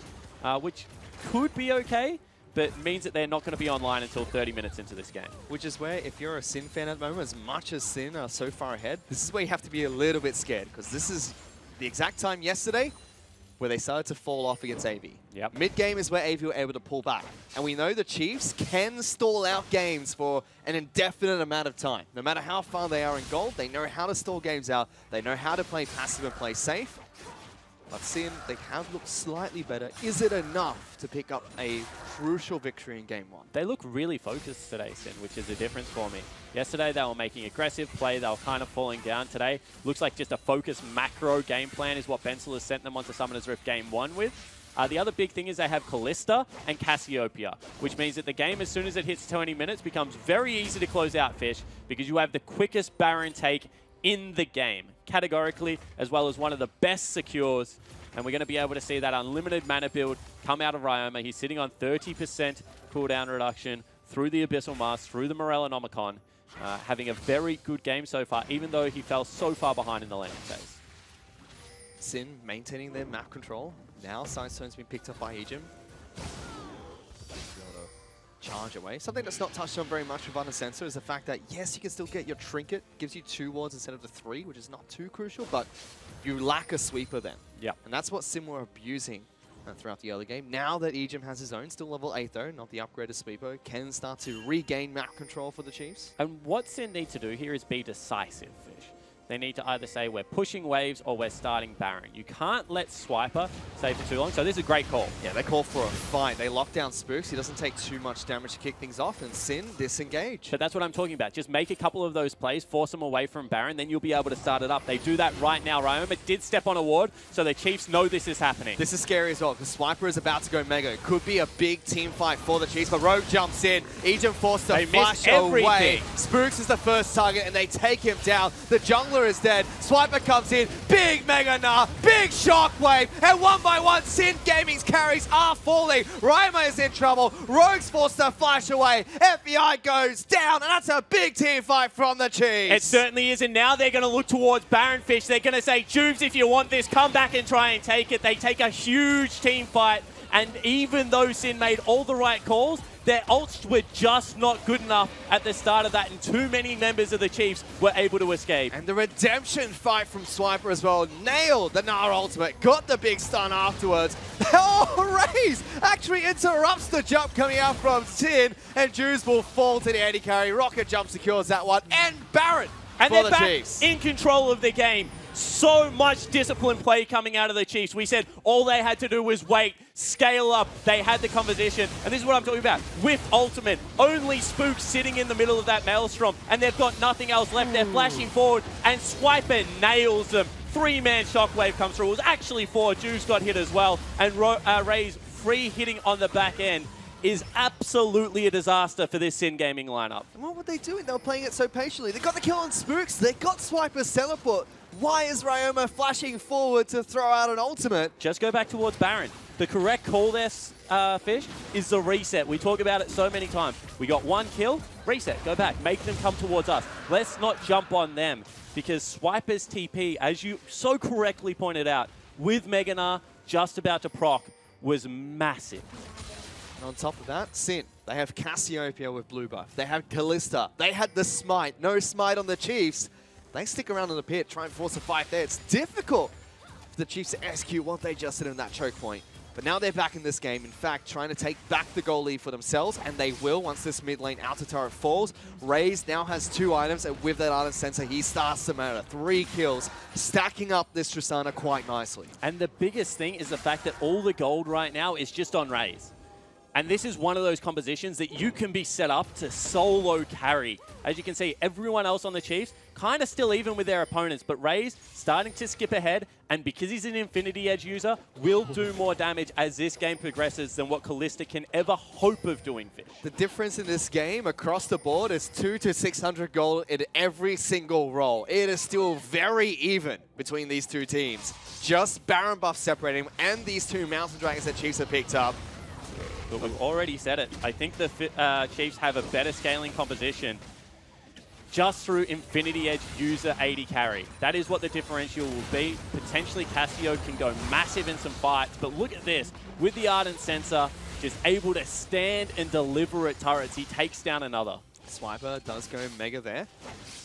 [SPEAKER 10] which could be okay, but means that they're not going to be online until 30 minutes into this game.
[SPEAKER 9] Which is where, if you're a Sin fan at the moment, as much as Sin are so far ahead, this is where you have to be a little bit scared, because this is the exact time yesterday where they started to fall off against AV.
[SPEAKER 10] Yep.
[SPEAKER 9] Mid-game is where AV were able to pull back. And we know the Chiefs can stall out games for an indefinite amount of time. No matter how far they are in gold, they know how to stall games out. They know how to play passive and play safe. But Sin, they have looked slightly better. Is it enough to pick up a crucial victory in Game 1?
[SPEAKER 10] They look really focused today, Sin, which is a difference for me. Yesterday, they were making aggressive play. They were kind of falling down. Today, looks like just a focused macro game plan is what Bensel has sent them onto Summoner's Rift Game 1 with. The other big thing is they have Callista and Cassiopeia, which means that the game, as soon as it hits 20 minutes, becomes very easy to close out Fish because you have the quickest Baron take in the game, categorically, as well as one of the best secures. And we're going to be able to see that unlimited mana build come out of Ryoma. He's sitting on 30% cooldown reduction through the Abyssal Mask, through the Morellonomicon, having a very good game so far, even though he fell so far behind in the landing phase.
[SPEAKER 9] Sin maintaining their map control. Now Sidestone's been picked up by Ejim. Charge away. Something that's not touched on very much with Unasensor is the fact that, yes, you can still get your Trinket. Gives you 2 wards instead of the 3, which is not too crucial, but you lack a sweeper then.
[SPEAKER 10] Yeah.
[SPEAKER 9] And that's what Sim were abusing throughout the early game. Now that Ejim has his own, still level 8 though, not the upgraded sweeper, can start to regain map control for the Chiefs.
[SPEAKER 10] And what Sin need to do here is be decisive, Fish. They need to either say we're pushing waves or we're starting Baron. You can't let Swiper stay for too long, so this is a great call.
[SPEAKER 9] Yeah, they call for a fight. They lock down Spooks. He doesn't take too much damage to kick things off, and Sin disengage.
[SPEAKER 10] But that's what I'm talking about. Just make a couple of those plays, force them away from Baron, then you'll be able to start it up. They do that right now. Ryoma did step on a ward, so the Chiefs know this is happening.
[SPEAKER 9] This is scary as well, because Swiper is about to go Mega. It could be a big team fight for the Chiefs, but Rogue jumps in. Ejim forced to flash away. Spooks is the first target, and they take him down. The jungler is dead. Swiper comes in, big Mega Gnar, big Shockwave, and one by one, Sin Gaming's carries are falling. Ryoma is in trouble, Rogue's forced to flash away, FBI goes down, and that's a big team fight from the Chiefs.
[SPEAKER 10] It certainly is, and now they're going to look towards Baron Fish. They're going to say, Jubes, if you want this, come back and try and take it. They take a huge team fight, and even though Sin made all the right calls, their ults were just not good enough at the start of that, and too many members of the Chiefs were able to escape.
[SPEAKER 9] And the redemption fight from Swiper as well. Nailed the Gnar ultimate, got the big stun afterwards. Oh, Raze actually interrupts the jump coming out from Sin, and Juice will fall to the AD carry. Rocket jump secures that one, and Baron
[SPEAKER 10] and
[SPEAKER 9] for
[SPEAKER 10] they're
[SPEAKER 9] the
[SPEAKER 10] back
[SPEAKER 9] Chiefs.
[SPEAKER 10] In control of the game. So much disciplined play coming out of the Chiefs. We said all they had to do was wait, scale up. They had the conversation. And this is what I'm talking about. With ultimate, only Spook sitting in the middle of that Maelstrom, and they've got nothing else left. They're flashing forward, and Swiper nails them. 3-man Shockwave comes through. It was actually 4. Juice got hit as well. And Ray's free hitting on the back end is absolutely a disaster for this Sin Gaming lineup.
[SPEAKER 9] And what were they doing? They were playing it so patiently. They got the kill on Spooks. They got Swiper's teleport. Why is Ryoma flashing forward to throw out an ultimate?
[SPEAKER 10] Just go back towards Baron. The correct call there, Fish, is the reset. We talk about it so many times. We got 1 kill, reset, go back, make them come towards us. Let's not jump on them, because Swiper's TP, as you so correctly pointed out, with Mega Gnar just about to proc, was massive.
[SPEAKER 9] And on top of that, Sin. They have Cassiopeia with blue buff. They have Callista. They had the Smite. No Smite on the Chiefs. They stick around in the pit, try and force a fight there. It's difficult for the Chiefs to execute what they just did in that choke point. But now they're back in this game. In fact, trying to take back the goal lead for themselves, and they will once this mid lane outer turret falls. Raze now has 2 items, and with that Ardent Sensor, he starts to matter. 3 kills, stacking up this Tristana quite nicely.
[SPEAKER 10] And the biggest thing is the fact that all the gold right now is just on Raze. And this is one of those compositions that you can be set up to solo carry. As you can see, everyone else on the Chiefs kind of still even with their opponents, but Raze starting to skip ahead, and because he's an Infinity Edge user, will do more damage as this game progresses than what Callista can ever hope of doing, Fish.
[SPEAKER 9] The difference in this game across the board is 200 to 600 gold in every single role. It is still very even between these two teams. Just Baron buff separating them, and these 2 Mountain Dragons that Chiefs have picked up.
[SPEAKER 10] But we've already said it. I think the Chiefs have a better scaling composition. just through Infinity Edge user 80 carry. That is what the differential will be. Potentially Cassio can go massive in some fights, but look at this. With the Ardent Sensor, just able to stand and deliver at turrets. He takes down another.
[SPEAKER 9] Swiper does go mega there.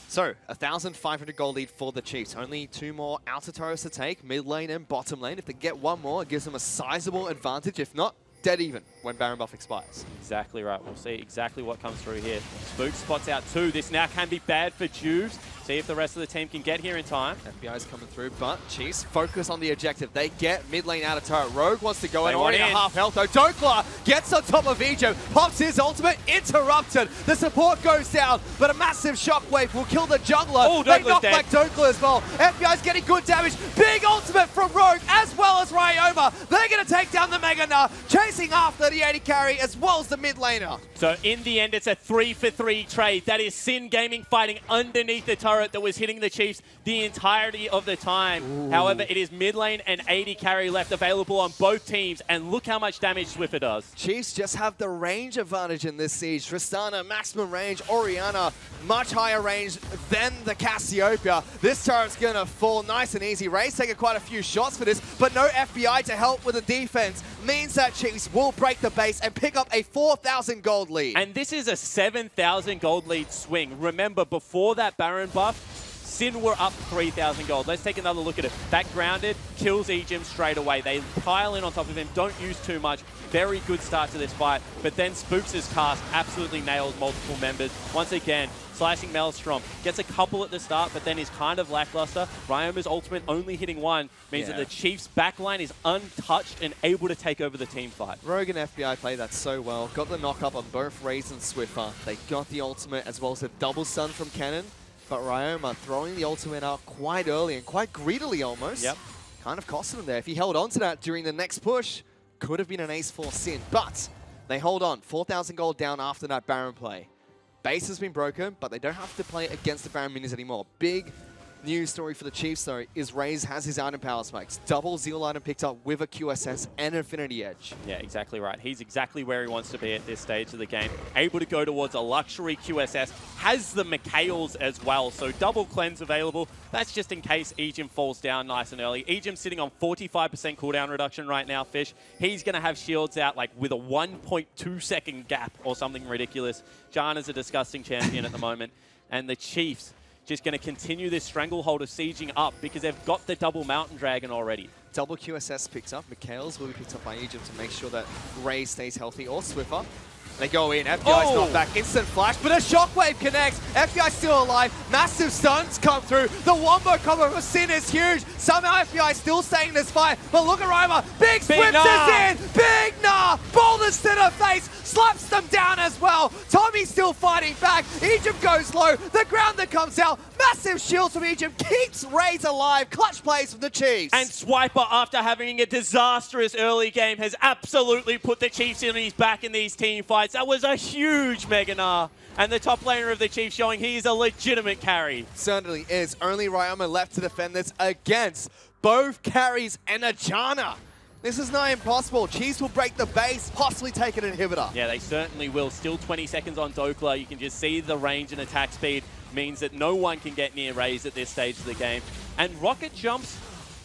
[SPEAKER 9] So, 1,500 gold lead for the Chiefs. Only 2 more outer turrets to take, mid lane and bottom lane. If they get 1 more, it gives them a sizable advantage. If not, dead even when Baron buff expires.
[SPEAKER 10] Exactly right. We'll see exactly what comes through here. Spook spots out 2. This now can be bad for Juves. See if the rest of the team can get here in time.
[SPEAKER 9] FBI's coming through, but Chiefs focus on the objective. They get mid lane out of turret. Rogue wants to go in, already at half health though. Dokla gets on top of Egypt, pops his ultimate, interrupted. The support goes down, but a massive shockwave will kill the jungler.
[SPEAKER 10] Oh,
[SPEAKER 9] they knock back Dokla as well. FBI's getting good damage. Big ultimate from Rogue as well as Ryoma. They're going to take down the Mega Gnar, chasing after the 80 carry as well as the mid laner.
[SPEAKER 10] So in the end, it's a 3-for-3 trade. That is Sin Gaming fighting underneath the turret that was hitting the Chiefs the entirety of the time. Ooh. However, it is mid lane and 80 carry left available on both teams, and look how much damage Swiffer does.
[SPEAKER 9] Chiefs just have the range advantage in this siege. Tristana, maximum range. Orianna, much higher range than the Cassiopeia. This turret's going to fall nice and easy. Ray's taking quite a few shots for this, but no FBI to help with the defense means that Chiefs will break the base and pick up a 4,000 gold lead.
[SPEAKER 10] And this is a 7,000 gold lead swing. Remember, before that Baron buff, Sin were up 3,000 gold. Let's take another look at it. That grounded kills Egypt straight away. They pile in on top of him, don't use too much. Very good start to this fight. But then Spooks' cast absolutely nails multiple members. Once again, slicing Maelstrom. Gets a couple at the start, but then is kind of lackluster. Ryoma's ultimate only hitting 1 means that the Chiefs' backline is untouched and able to take over the team fight.
[SPEAKER 9] Rogue and FBI play that so well. Got the knock up on both Raze and Swiffer. They got the ultimate as well as a double stun from Cannon. But Ryoma throwing the ultimate out quite early and quite greedily almost.
[SPEAKER 10] Yep.
[SPEAKER 9] Kind of costing him there. If he held on to that during the next push, could have been an ace for Sin. But they hold on. 4,000 gold down after that Baron play. Base has been broken, but they don't have to play against the Baron minis anymore. Big news story for the Chiefs, though, is Raze has his item power spikes. Double Zeal item picked up with a QSS and Infinity Edge.
[SPEAKER 10] Yeah, exactly right. He's exactly where he wants to be at this stage of the game. Able to go towards a luxury QSS. Has the Mikhails as well, so double cleanse available. That's just in case Ejim falls down nice and early. Ejim sitting on 45% cooldown reduction right now, Fish. He's going to have shields out like with a 1.2 second gap or something ridiculous. Janna's a disgusting champion at the moment. And the Chiefs just going to continue this stranglehold of sieging up because they've got the double Mountain Dragon already.
[SPEAKER 9] Double QSS picked up. Mikhails will be picked up by Egypt to make sure that Ray stays healthy, or Swiffer. They go in. FBI's not back. Instant flash, but a shockwave connects. FBI still alive. Massive stuns come through. The wombo combo for Sin is huge. Somehow FBI still staying in this fight. But look at Ryoma. Big Swips is in. Big Gnar. Boulders to the face. Slaps them down as well. Tommy's still fighting back. Egypt goes low. The grounder comes out. Massive shields from Egypt. Keeps Raze alive. Clutch plays from the Chiefs.
[SPEAKER 10] And Swiper, after having a disastrous early game, has absolutely put the Chiefs in his back in these team fights. That was a huge Mega Gnar. And the top laner of the Chiefs showing he is a legitimate carry.
[SPEAKER 9] Certainly is. Only Ryoma left to defend this against both carries and a Janna. This is not impossible. Chiefs will break the base, possibly take an inhibitor.
[SPEAKER 10] Yeah, they certainly will. Still 20 seconds on Dokla. You can just see the range and attack speed means that no one can get near Raze at this stage of the game. And Rocket Jump's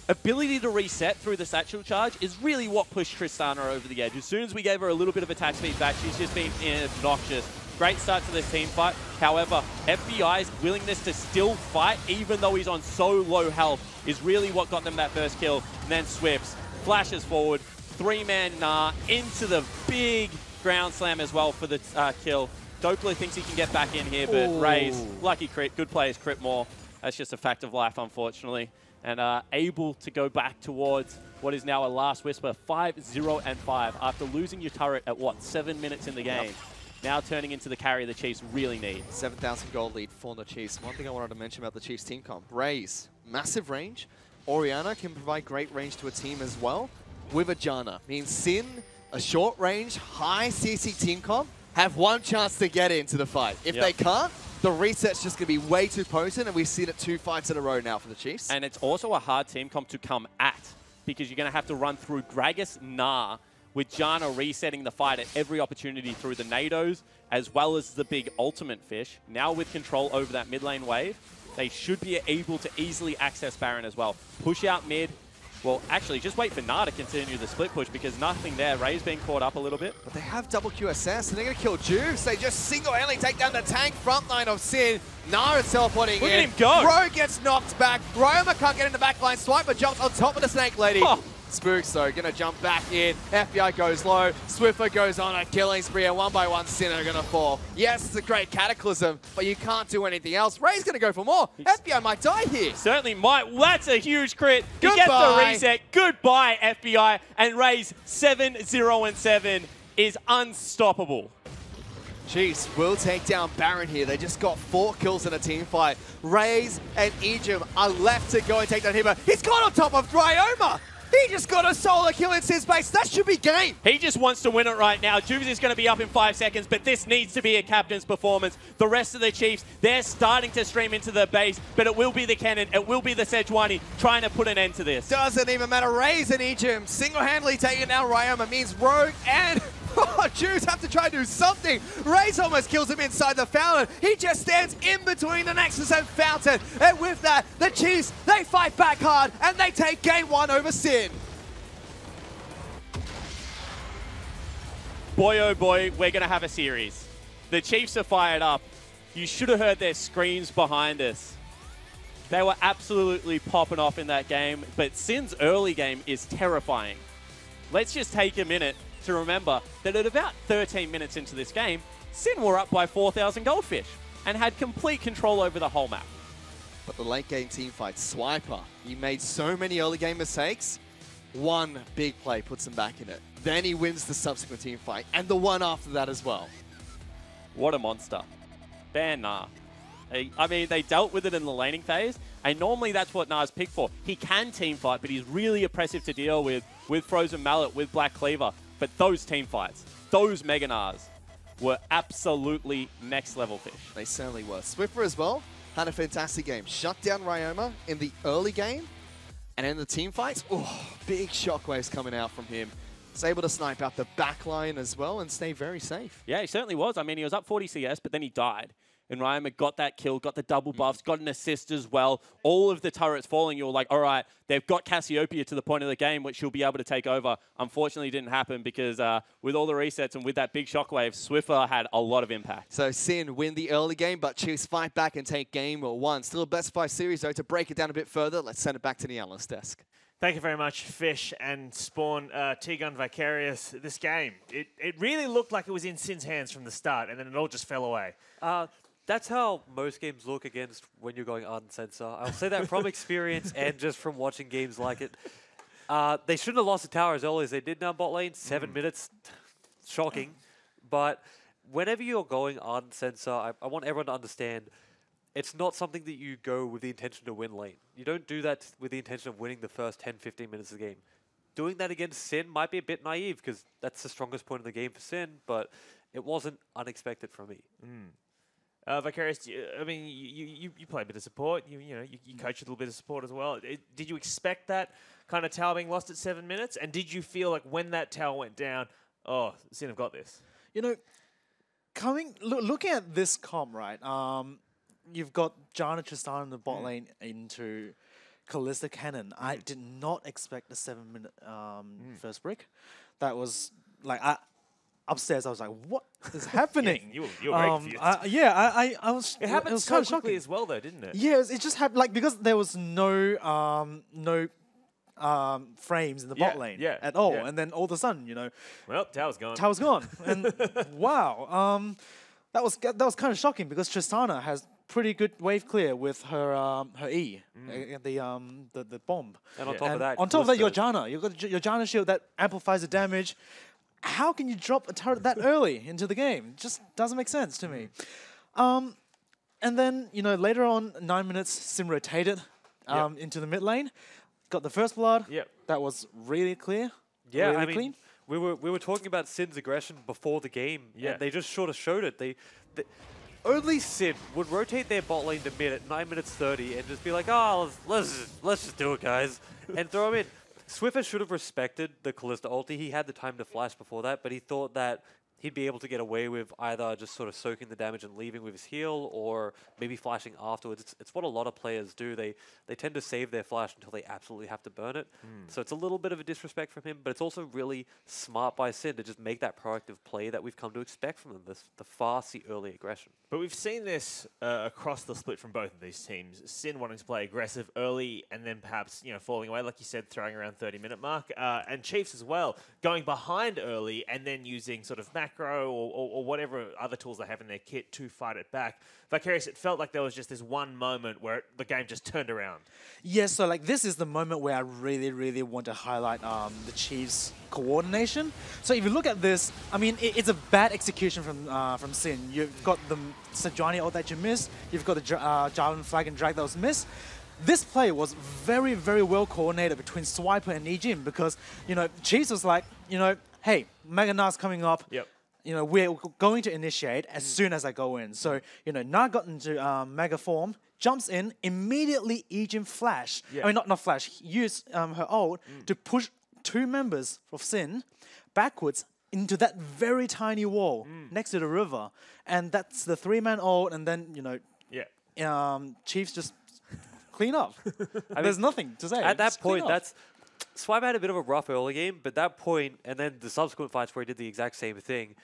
[SPEAKER 10] ability to reset through the satchel charge is really what pushed Tristana over the edge. As soon as we gave her a little bit of attack speed back, she's just been obnoxious. Great start to this team fight. However, FBI's willingness to still fight, even though he's on so low health, is really what got them that first kill. And then Swips flashes forward, 3-man Gnar into the big ground slam as well for the kill. Dokla thinks he can get back in here, but Raze, lucky crit. Good players crit more. That's just a fact of life, unfortunately. And able to go back towards what is now a last whisper, 5-0-5, after losing your turret at, what, 7 minutes in the game. Yep. Now turning into the carry the Chiefs really need.
[SPEAKER 9] 7,000 gold lead for the Chiefs. One thing I wanted to mention about the Chiefs team comp, Raze, massive range. Orianna can provide great range to a team as well with a Janna. Means Sin, a short range, high CC team comp, have one chance to get into the fight. If they can't, the reset's just going to be way too potent, and we've seen it 2 fights in a row now for the Chiefs.
[SPEAKER 10] And it's also a hard team comp to come at, because you're going to have to run through Gragas, Gnar, with Janna resetting the fight at every opportunity through the nados, as well as the big ultimate fish. Now with control over that mid lane wave, they should be able to easily access Baron as well. Push out mid. Well, actually, just wait for Na to continue the split push because nothing there. Ray's being caught up a little bit.
[SPEAKER 9] But they have double QSS and they're going to kill Juice. They just single-handedly take down the tank front line of Sin. Na is teleporting in.
[SPEAKER 10] Look at him go.
[SPEAKER 9] Rogue gets knocked back. Ryoma can't get in the back line. Swiper jumps on top of the Snake Lady.
[SPEAKER 10] Oh.
[SPEAKER 9] Spooks, though, going to jump back in. FBI goes low. Swiffer goes on a killing spree, and one by one, Sin are going to fall. Yes, it's a great cataclysm, but you can't do anything else. Ray's going to go for more. FBI might die here.
[SPEAKER 10] Certainly might. Well, that's a huge crit. He
[SPEAKER 9] Goodbye.
[SPEAKER 10] gets the reset. Goodbye, FBI. And Ray's 7-0-7 is unstoppable.
[SPEAKER 9] Chiefs will take down Baron here. They just got 4 kills in a team fight. Raze and Ejim are left to go and take down Hibber. He's got on top of Ryoma. He just got a solo kill in Sin's base. That should be game.
[SPEAKER 10] He just wants to win it right now. Jubes is going to be up in 5 seconds, but this needs to be a captain's performance. The rest of the Chiefs, they're starting to stream into the base, but it will be the Cannon, it will be the Sejuani trying to put an end to this.
[SPEAKER 9] Doesn't even matter. Raze and Ejim single-handedly taking down Ryoma means Rogue and Jews have to try to do something. Raze almost kills him inside the Fountain. He just stands in between the Nexus and Fountain. And with that, the Chiefs, they fight back hard and they take game 1 over Sin.
[SPEAKER 10] Boy, oh boy, we're going to have a series. The Chiefs are fired up. You should have heard their screams behind us. They were absolutely popping off in that game, but Sin's early game is terrifying. Let's just take a minute to remember that at about 13 minutes into this game, Sin were up by 4,000 goldfish and had complete control over the whole map.
[SPEAKER 9] But the late game team fight, Swiper, he made so many early game mistakes. One big play puts him back in it. Then he wins the subsequent team fight and the one after that as well.
[SPEAKER 10] What a monster. Ban Nah. I mean, they dealt with it in the laning phase, and normally that's what Nah's picked for. He can team fight, but he's really oppressive to deal with Frozen Mallet, with Black Cleaver. But those team fights, those Mega Nahs, were absolutely next level fish.
[SPEAKER 9] They certainly were. Swiffer as well had a fantastic game. Shut down Ryoma in the early game, and in the team fights, big shockwaves coming out from him. He's able to snipe out the back line as well and stay very safe.
[SPEAKER 10] Yeah, he certainly was. I mean, he was up 40 CS, but then he died. And Ryoma got that kill, got the double buffs, got an assist as well. All of the turrets falling, you're like, all right, they've got Cassiopeia to the point of the game which she'll be able to take over. Unfortunately, it didn't happen because with all the resets and with that big shockwave, Swiffer had a lot of impact.
[SPEAKER 9] So Sin win the early game, but Chiefs fight back and take game 1. Still a best 5 series, though. To break it down a bit further, let's send it back to the analyst desk.
[SPEAKER 2] Thank you very much, Fish and Spawn, T-Gun Vicarious. This game, it really looked like it was in Sin's hands from the start, and then it all just fell away.
[SPEAKER 4] That's how most games look against when you're going uncensor. I'll say that from experience and just from watching games like it. They shouldn't have lost the tower as early as they did down bot lane. 7 minutes, shocking. But whenever you're going uncensor, I want everyone to understand it's not something that you go with the intention to win lane. You don't do that with the intention of winning the first 10, 15 minutes of the game. Doing that against Sin might be a bit naive because that's the strongest point of the game for Sin, but it wasn't unexpected from me.
[SPEAKER 2] Vicarious, I mean, you play a bit of support. You coach a little bit of support as well. Did you expect that kind of tower being lost at 7 minutes? And did you feel like when that tower went down, oh, Sin have got this?
[SPEAKER 3] You know, looking at this comm, right? You've got Janna Tristana in the bot lane into Callista Cannon. I did not expect a 7-minute first brick. That was like upstairs. I was like, "What is happening?"
[SPEAKER 2] You were very confused.
[SPEAKER 3] I was.
[SPEAKER 2] It happened
[SPEAKER 3] was
[SPEAKER 2] so
[SPEAKER 3] kind of
[SPEAKER 2] quickly
[SPEAKER 3] shocking
[SPEAKER 2] as well, though, didn't it?
[SPEAKER 3] Yeah, it just happened like because there was no frames in the bot lane at all, and then all of a sudden,
[SPEAKER 2] well, tower's gone.
[SPEAKER 3] Tower's gone, and wow, that was kind of shocking because Tristana has pretty good wave clear with her E, the bomb.
[SPEAKER 4] And on top of that,
[SPEAKER 3] your Janna. You've got your Janna shield that amplifies the damage. How can you drop a turret that early into the game? Just doesn't make sense to me. And then, later on, 9 minutes, Sim rotated into the mid lane. Got the first blood.
[SPEAKER 2] Yep.
[SPEAKER 3] That was really clear.
[SPEAKER 4] Yeah,
[SPEAKER 3] really
[SPEAKER 4] I mean,
[SPEAKER 3] clean.
[SPEAKER 4] we were talking about Sin's aggression before the game, and they just sort of showed it. They only Sin would rotate their bot lane to mid at 9 minutes 30 and just be like, oh, let's just do it, guys, and throw him in. Swiffer should have respected the Kalista ulti. He had the time to flash before that, but he thought that he'd be able to get away with either just sort of soaking the damage and leaving with his heal, or maybe flashing afterwards. It's what a lot of players do. They tend to save their flash until they absolutely have to burn it. So it's a little bit of a disrespect from him, but it's also really smart by Sin to just make that proactive play that we've come to expect from them, the fast, early aggression.
[SPEAKER 2] But we've seen this across the split from both of these teams. Sin wanting to play aggressive early and then perhaps, falling away, like you said, throwing around 30-minute mark. And Chiefs as well, going behind early and then using sort of macro or whatever other tools they have in their kit to fight it back. Vicarious, it felt like there was just this one moment where the game just turned around.
[SPEAKER 3] Yeah, so like this is the moment where I really, really want to highlight the Chiefs' coordination. So if you look at this, I mean, it's a bad execution from Sin. You've got the Sejuani ult that you missed. You've got the Jarvan flag and drag that was missed. This play was very, very well coordinated between Swiper and Ejim because, Chiefs was like, hey, Mega Nar's coming up.
[SPEAKER 2] Yep.
[SPEAKER 3] We're going to initiate as soon as I go in. So, Nar got into Mega form, jumps in, immediately Ejim flash.
[SPEAKER 2] Yeah.
[SPEAKER 3] I mean, not flash, use her ult to push 2 members of Sin backwards into that very tiny wall next to the river. And that's the 3-man ult, and then, Chiefs just clean up. There's nothing to say.
[SPEAKER 4] At that
[SPEAKER 3] Just clean
[SPEAKER 4] point,
[SPEAKER 3] up.
[SPEAKER 4] Swipe had a bit of a rough early game, but that point, and then the subsequent fights where he did the exact same thing,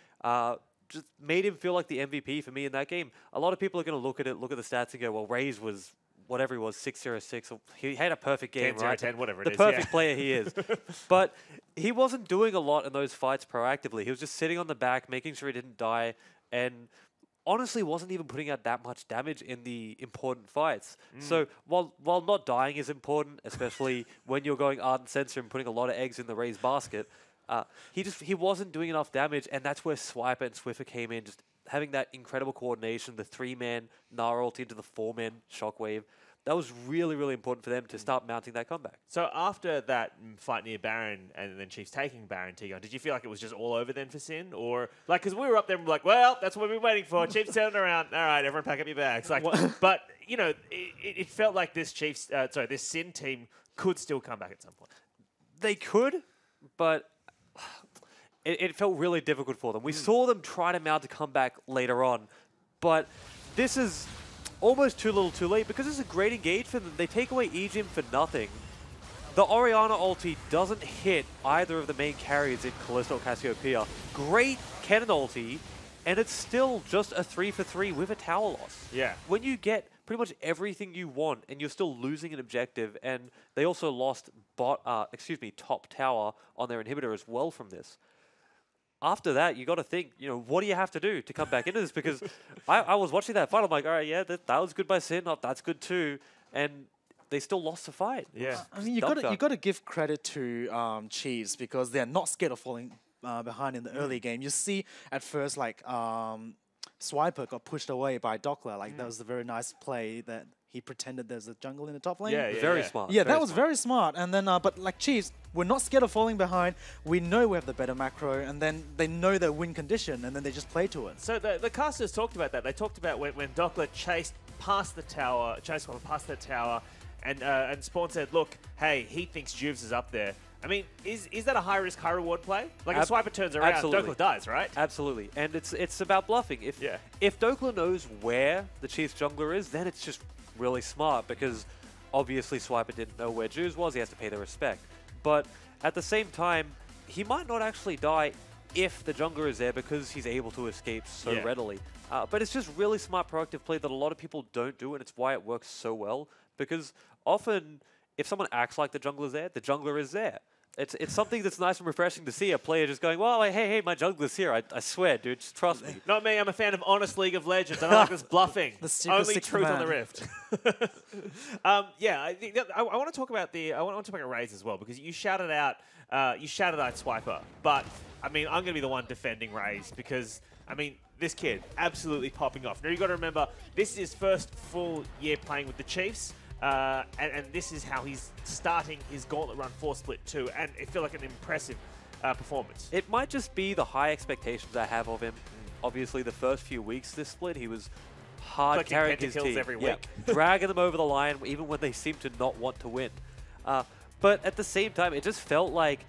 [SPEAKER 4] just made him feel like the MVP for me in that game. A lot of people are going to look at the stats and go, well, Raze was whatever he was, 606. He had a perfect game,
[SPEAKER 2] 10-0,
[SPEAKER 4] right?
[SPEAKER 2] 10, whatever it
[SPEAKER 4] the
[SPEAKER 2] is,
[SPEAKER 4] perfect
[SPEAKER 2] yeah.
[SPEAKER 4] player he is. But he wasn't doing a lot in those fights proactively. He was just sitting on the back, making sure he didn't die, and honestly wasn't even putting out that much damage in the important fights. So while not dying is important, especially when you're going Ardent Sensor and putting a lot of eggs in the Raze basket, he wasn't doing enough damage, and that's where Swiper and Swiffer came in, just having that incredible coordination, the 3-man Nara ult into the 4-man Shockwave. That was really, really important for them to start mounting that comeback.
[SPEAKER 2] So after that fight near Baron and then Chiefs taking Baron, Tigon, did you feel like it was just all over then for Sin? Or, because we were up there and we were like, well, that's what we've been waiting for. Chiefs turning around. All right, everyone pack up your bags. But, it felt like this this Sin team could still come back at some point.
[SPEAKER 4] They could, but it felt really difficult for them. We saw them try to mount a comeback later on, but this is almost too little too late because it's a great engage for them. They take away Ejim for nothing. The Orianna ulti doesn't hit either of the main carriers in Kalista or Cassiopeia. Great Kennen ulti, and it's still just a 3-for-3 with a tower loss.
[SPEAKER 2] Yeah.
[SPEAKER 4] When you get pretty much everything you want and you're still losing an objective, and they also lost top tower on their inhibitor as well from this. After that, you got to think, what do you have to do to come back into this? Because I was watching that fight. I'm like, all right, yeah, that was good by Sin. Oh, that's good too. And they still lost the fight.
[SPEAKER 2] Yeah.
[SPEAKER 3] I mean, you got to give credit to Chiefs because they're not scared of falling behind in the early game. You see, at first, Swiper got pushed away by Dockler. That was a very nice play that he pretended there's a jungle in the top lane.
[SPEAKER 4] Very smart.
[SPEAKER 3] Yeah,
[SPEAKER 4] very
[SPEAKER 3] that was
[SPEAKER 4] smart.
[SPEAKER 3] very smart. And then, but Chiefs, we're not scared of falling behind. We know we have the better macro, and then they know their win condition, and then they just play to it.
[SPEAKER 2] So the casters talked about that. They talked about when Dockler chased past the tower, and Spawn said, look, hey, he thinks Juves is up there. I mean, is that a high-risk, high-reward play? If Swiper turns around,
[SPEAKER 4] absolutely.
[SPEAKER 2] Dockler dies, right?
[SPEAKER 4] Absolutely. And it's about bluffing. If Dockler knows where the Chiefs jungler is, then it's just really smart because obviously Swiper didn't know where Juves was. He has to pay the respect. But at the same time, he might not actually die if the jungler is there because he's able to escape so readily. But it's just really smart proactive play that a lot of people don't do, and it's why it works so well. Because often, if someone acts like the jungler's there, the jungler is there. It's something that's nice and refreshing to see a player just going, well, hey, my jungler's here. I swewer, dude, just trust me.
[SPEAKER 2] Not me. I'm a fan of honest League of Legends. I don't like this bluffing. Only truth on the rift. I want to talk about Raze as well because you shouted out Swiper, but I mean, I'm going to be the one defending Raze because I mean, this kid absolutely popping off. Now you got to remember, this is his first full year playing with the Chiefs. And this is how he's starting his Gauntlet Run 4 split too, and it felt like an impressive performance.
[SPEAKER 4] It might just be the high expectations I have of him. Obviously, the first few weeks this split, he was hard carrying his team,
[SPEAKER 2] every week.
[SPEAKER 4] dragging them over the line, even when they seemed to not want to win. But at the same time, it just felt like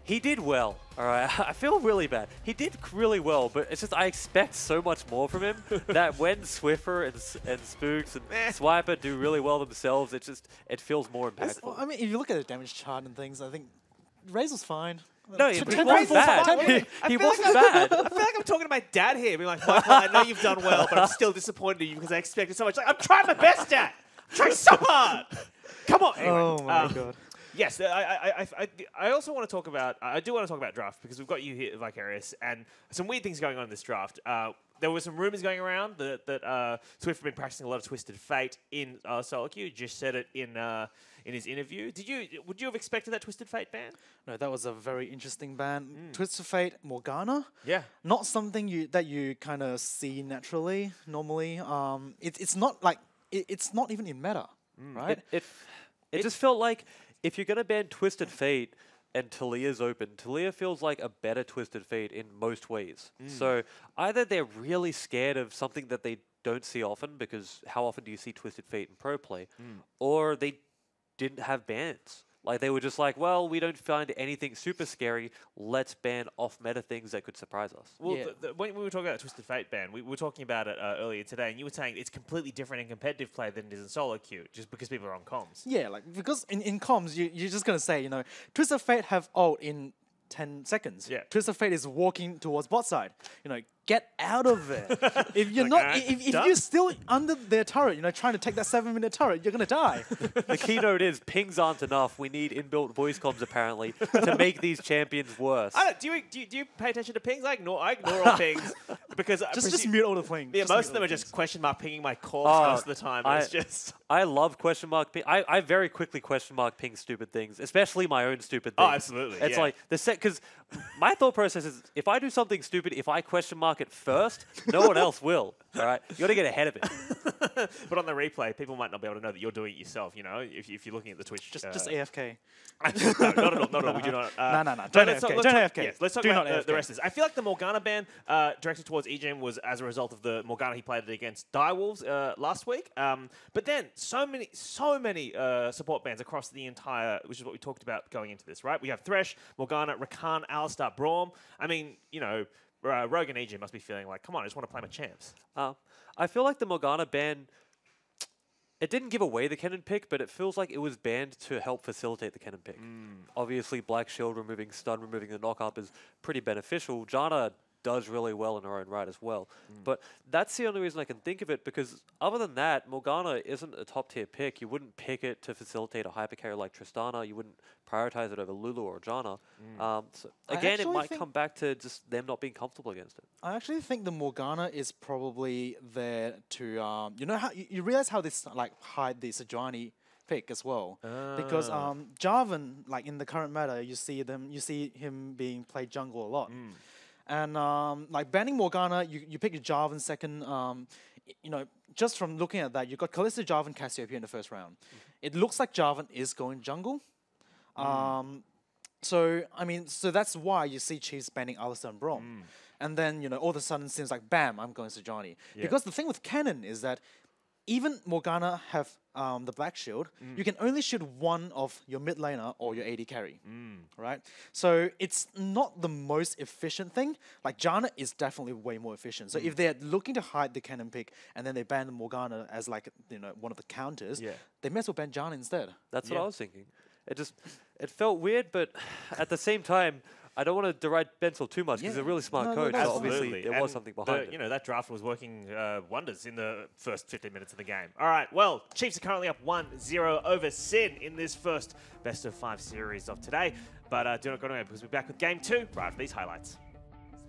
[SPEAKER 4] he did well. All right, I feel really bad. He did really well, but it's just I expect so much more from him that when Swiffer and Spooks and Swiper do really well themselves, it feels more impactful.
[SPEAKER 3] Well, I mean, if you look at the damage chart and things, I think Raze was fine.
[SPEAKER 4] No, he wasn't bad. He wasn't bad.
[SPEAKER 2] I feel like I'm talking to my dad here, being like, Michael, I know you've done well, but I'm still disappointed in you because I expected so much. Like, I'm trying my best, Dad. I'm trying so hard. Come on. Anyway,
[SPEAKER 3] Oh my god.
[SPEAKER 2] Yes, I also want to talk about, I do want to talk about draft because we've got you here, Vicarious, and some weird things going on in this draft. There were some rumors going around that Swift had been practicing a lot of Twisted Fate in solo queue. Just said it in his interview. Would you have expected that Twisted Fate ban?
[SPEAKER 3] No, that was a very interesting ban. Twisted Fate, Morgana.
[SPEAKER 2] Yeah.
[SPEAKER 3] Not something that you kind of see naturally, normally. It's not like, it's not even in meta, right?
[SPEAKER 4] It just felt like if you're going to ban Twisted Fate and Talia's open, Talia feels like a better Twisted Fate in most ways. So either they're really scared of something that they don't see often, because how often do you see Twisted Fate in pro play, or they didn't have bans. Like, they were just like, well, we don't find anything super scary. Let's ban off-meta things that could surprise us.
[SPEAKER 2] Well, when we were talking about Twisted Fate ban, we were talking about it earlier today, and you were saying it's completely different in competitive play than it is in solo queue, just because people are on comms.
[SPEAKER 3] Yeah, like, because in comms, you're just going to say, Twisted Fate have ult in 10 seconds.
[SPEAKER 2] Yeah.
[SPEAKER 3] Twisted Fate is walking towards bot side. Get out of there. If you're
[SPEAKER 2] Like,
[SPEAKER 3] not, if you're still under their turret, trying to take that 7-minute turret, you're gonna die.
[SPEAKER 4] The keynote is pings aren't enough. We need inbuilt voice comms apparently to make these champions worse.
[SPEAKER 2] Do you pay attention to pings? I ignore all pings because
[SPEAKER 3] just mute all the pings.
[SPEAKER 2] Yeah, most of them are just question mark pinging my corpse most of the time. It's just.
[SPEAKER 4] I love question mark ping. I very quickly question mark ping stupid things, especially my own stupid things.
[SPEAKER 2] Oh, absolutely.
[SPEAKER 4] It's like because my thought process is if I do something stupid, if I question mark it first, no one else will. All right, you got to get ahead of it.
[SPEAKER 2] But on the replay, people might not be able to know that you're doing it yourself. If you're looking at the Twitch,
[SPEAKER 3] Just AFK.
[SPEAKER 2] No, not at all. We do not.
[SPEAKER 3] No. Don't AFK.
[SPEAKER 2] Yes, let's talk about the rest of this. I feel like the Morgana ban directed towards EGM was as a result of the Morgana he played against Direwolves last week. But then so many support bans across the entire, which is what we talked about going into this, right? We have Thresh, Morgana, Rakan, Alistar, Braum. I mean, Rogue and EGM must be feeling like, come on, I just want to play my champs.
[SPEAKER 4] I feel like the Morgana ban, it didn't give away the Kennen pick, but it feels like it was banned to help facilitate the Kennen pick. Obviously, Black Shield removing stun, removing the knock-up is pretty beneficial. Janna does really well in her own right as well. But that's the only reason I can think of it, because other than that, Morgana isn't a top-tier pick. You wouldn't pick it to facilitate a hypercarry like Tristana. You wouldn't prioritize it over Lulu or Janna. So again, it might come back to just them not being comfortable against it.
[SPEAKER 3] I actually think the Morgana is probably there to, how you realize how this hide the Sejuani pick as well, because Jarvan, like in the current meta, you see him being played jungle a lot. And banning Morgana, you pick Jarvan second. Just from looking at that, you've got Kalista, Jarvan, Cassiopeia in the first round. It looks like Jarvan is going jungle. So that's why you see Chiefs banning Alistar and Braum. And then, all of a sudden it seems like, bam, I'm going to Johnny. Yeah. Because the thing with Kennen is that even Morgana have the Black Shield, you can only shoot one of your mid laner or your AD carry, right? So it's not the most efficient thing. Like, Janna is definitely way more efficient. So if they're looking to hide the Kennen pick and then they ban Morgana as one of the counters, they may as well ban Janna instead.
[SPEAKER 4] That's what I was thinking. It felt weird, but at the same time, I don't want to deride Bensel too much because he's a really smart coach. So obviously, there was something behind it.
[SPEAKER 2] That draft was working wonders in the first 15 minutes of the game. All right, well, Chiefs are currently up 1-0 over Sin in this first best-of-5 series of today. But do not go anywhere because we're back with Game 2 right after these highlights.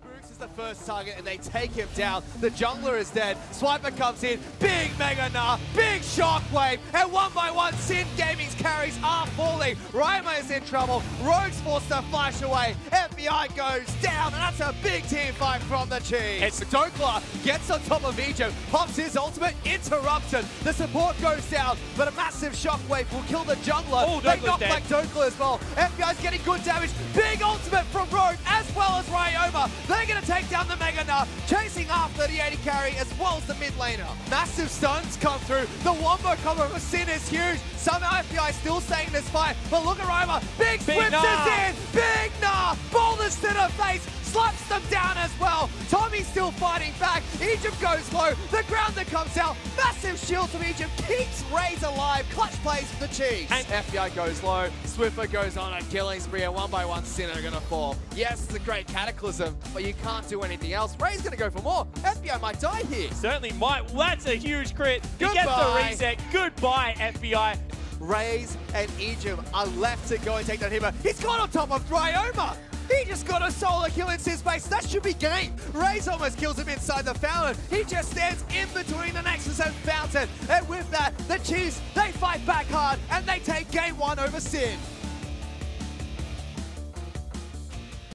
[SPEAKER 1] Spooks is the first target and they take him down. The jungler is dead. Swiper comes in. Big Mega Gnar. Big Shockwave. And one by one, Sin Gaming's carries are falling. Raima is in trouble. Rogue's forced to flash away. FBI goes down. And that's a big team fight from the Chiefs. Dokla gets on top of Egypt. Pops his ultimate. Interrupted. The support goes down. But a massive Shockwave will kill the jungler.
[SPEAKER 10] Oh,
[SPEAKER 1] they knock back Dokla as well. FBI's getting good damage. Big ultimate from Rogue as well as Ryoma. They're going to take down the Mega Gnar, chasing after the 80 carry as well as the mid laner. Massive stuns come through. The wombo combo for Sin is huge. Somehow FBI still staying in this fight, but look at Roma. Big whips us in. Big Gnar. Boulders to the face. Slaps them down as well. Tommy's still fighting back. Egypt goes low. The grounder comes out. Massive shield from Egypt. Keeps Raze alive. Clutch plays for the Chiefs. And FBI goes low. Swiffer goes on a killing spree. And one by one, Sin are going to fall. Yes, it's a great cataclysm, but you can't do anything else. Raze going to go for more. FBI might die here.
[SPEAKER 10] Certainly might. Well, that's a huge crit. He gets the reset. Goodbye, FBI.
[SPEAKER 1] Raze and Egypt are left to go and take that Himmer. He's got on top of Dryoma. He just got a solo kill in Sin's base. That should be game. Raze almost kills him inside the Fountain. He just stands in between the Nexus and Fountain. And with that, the Chiefs, they fight back hard and they take game 1 over Sin.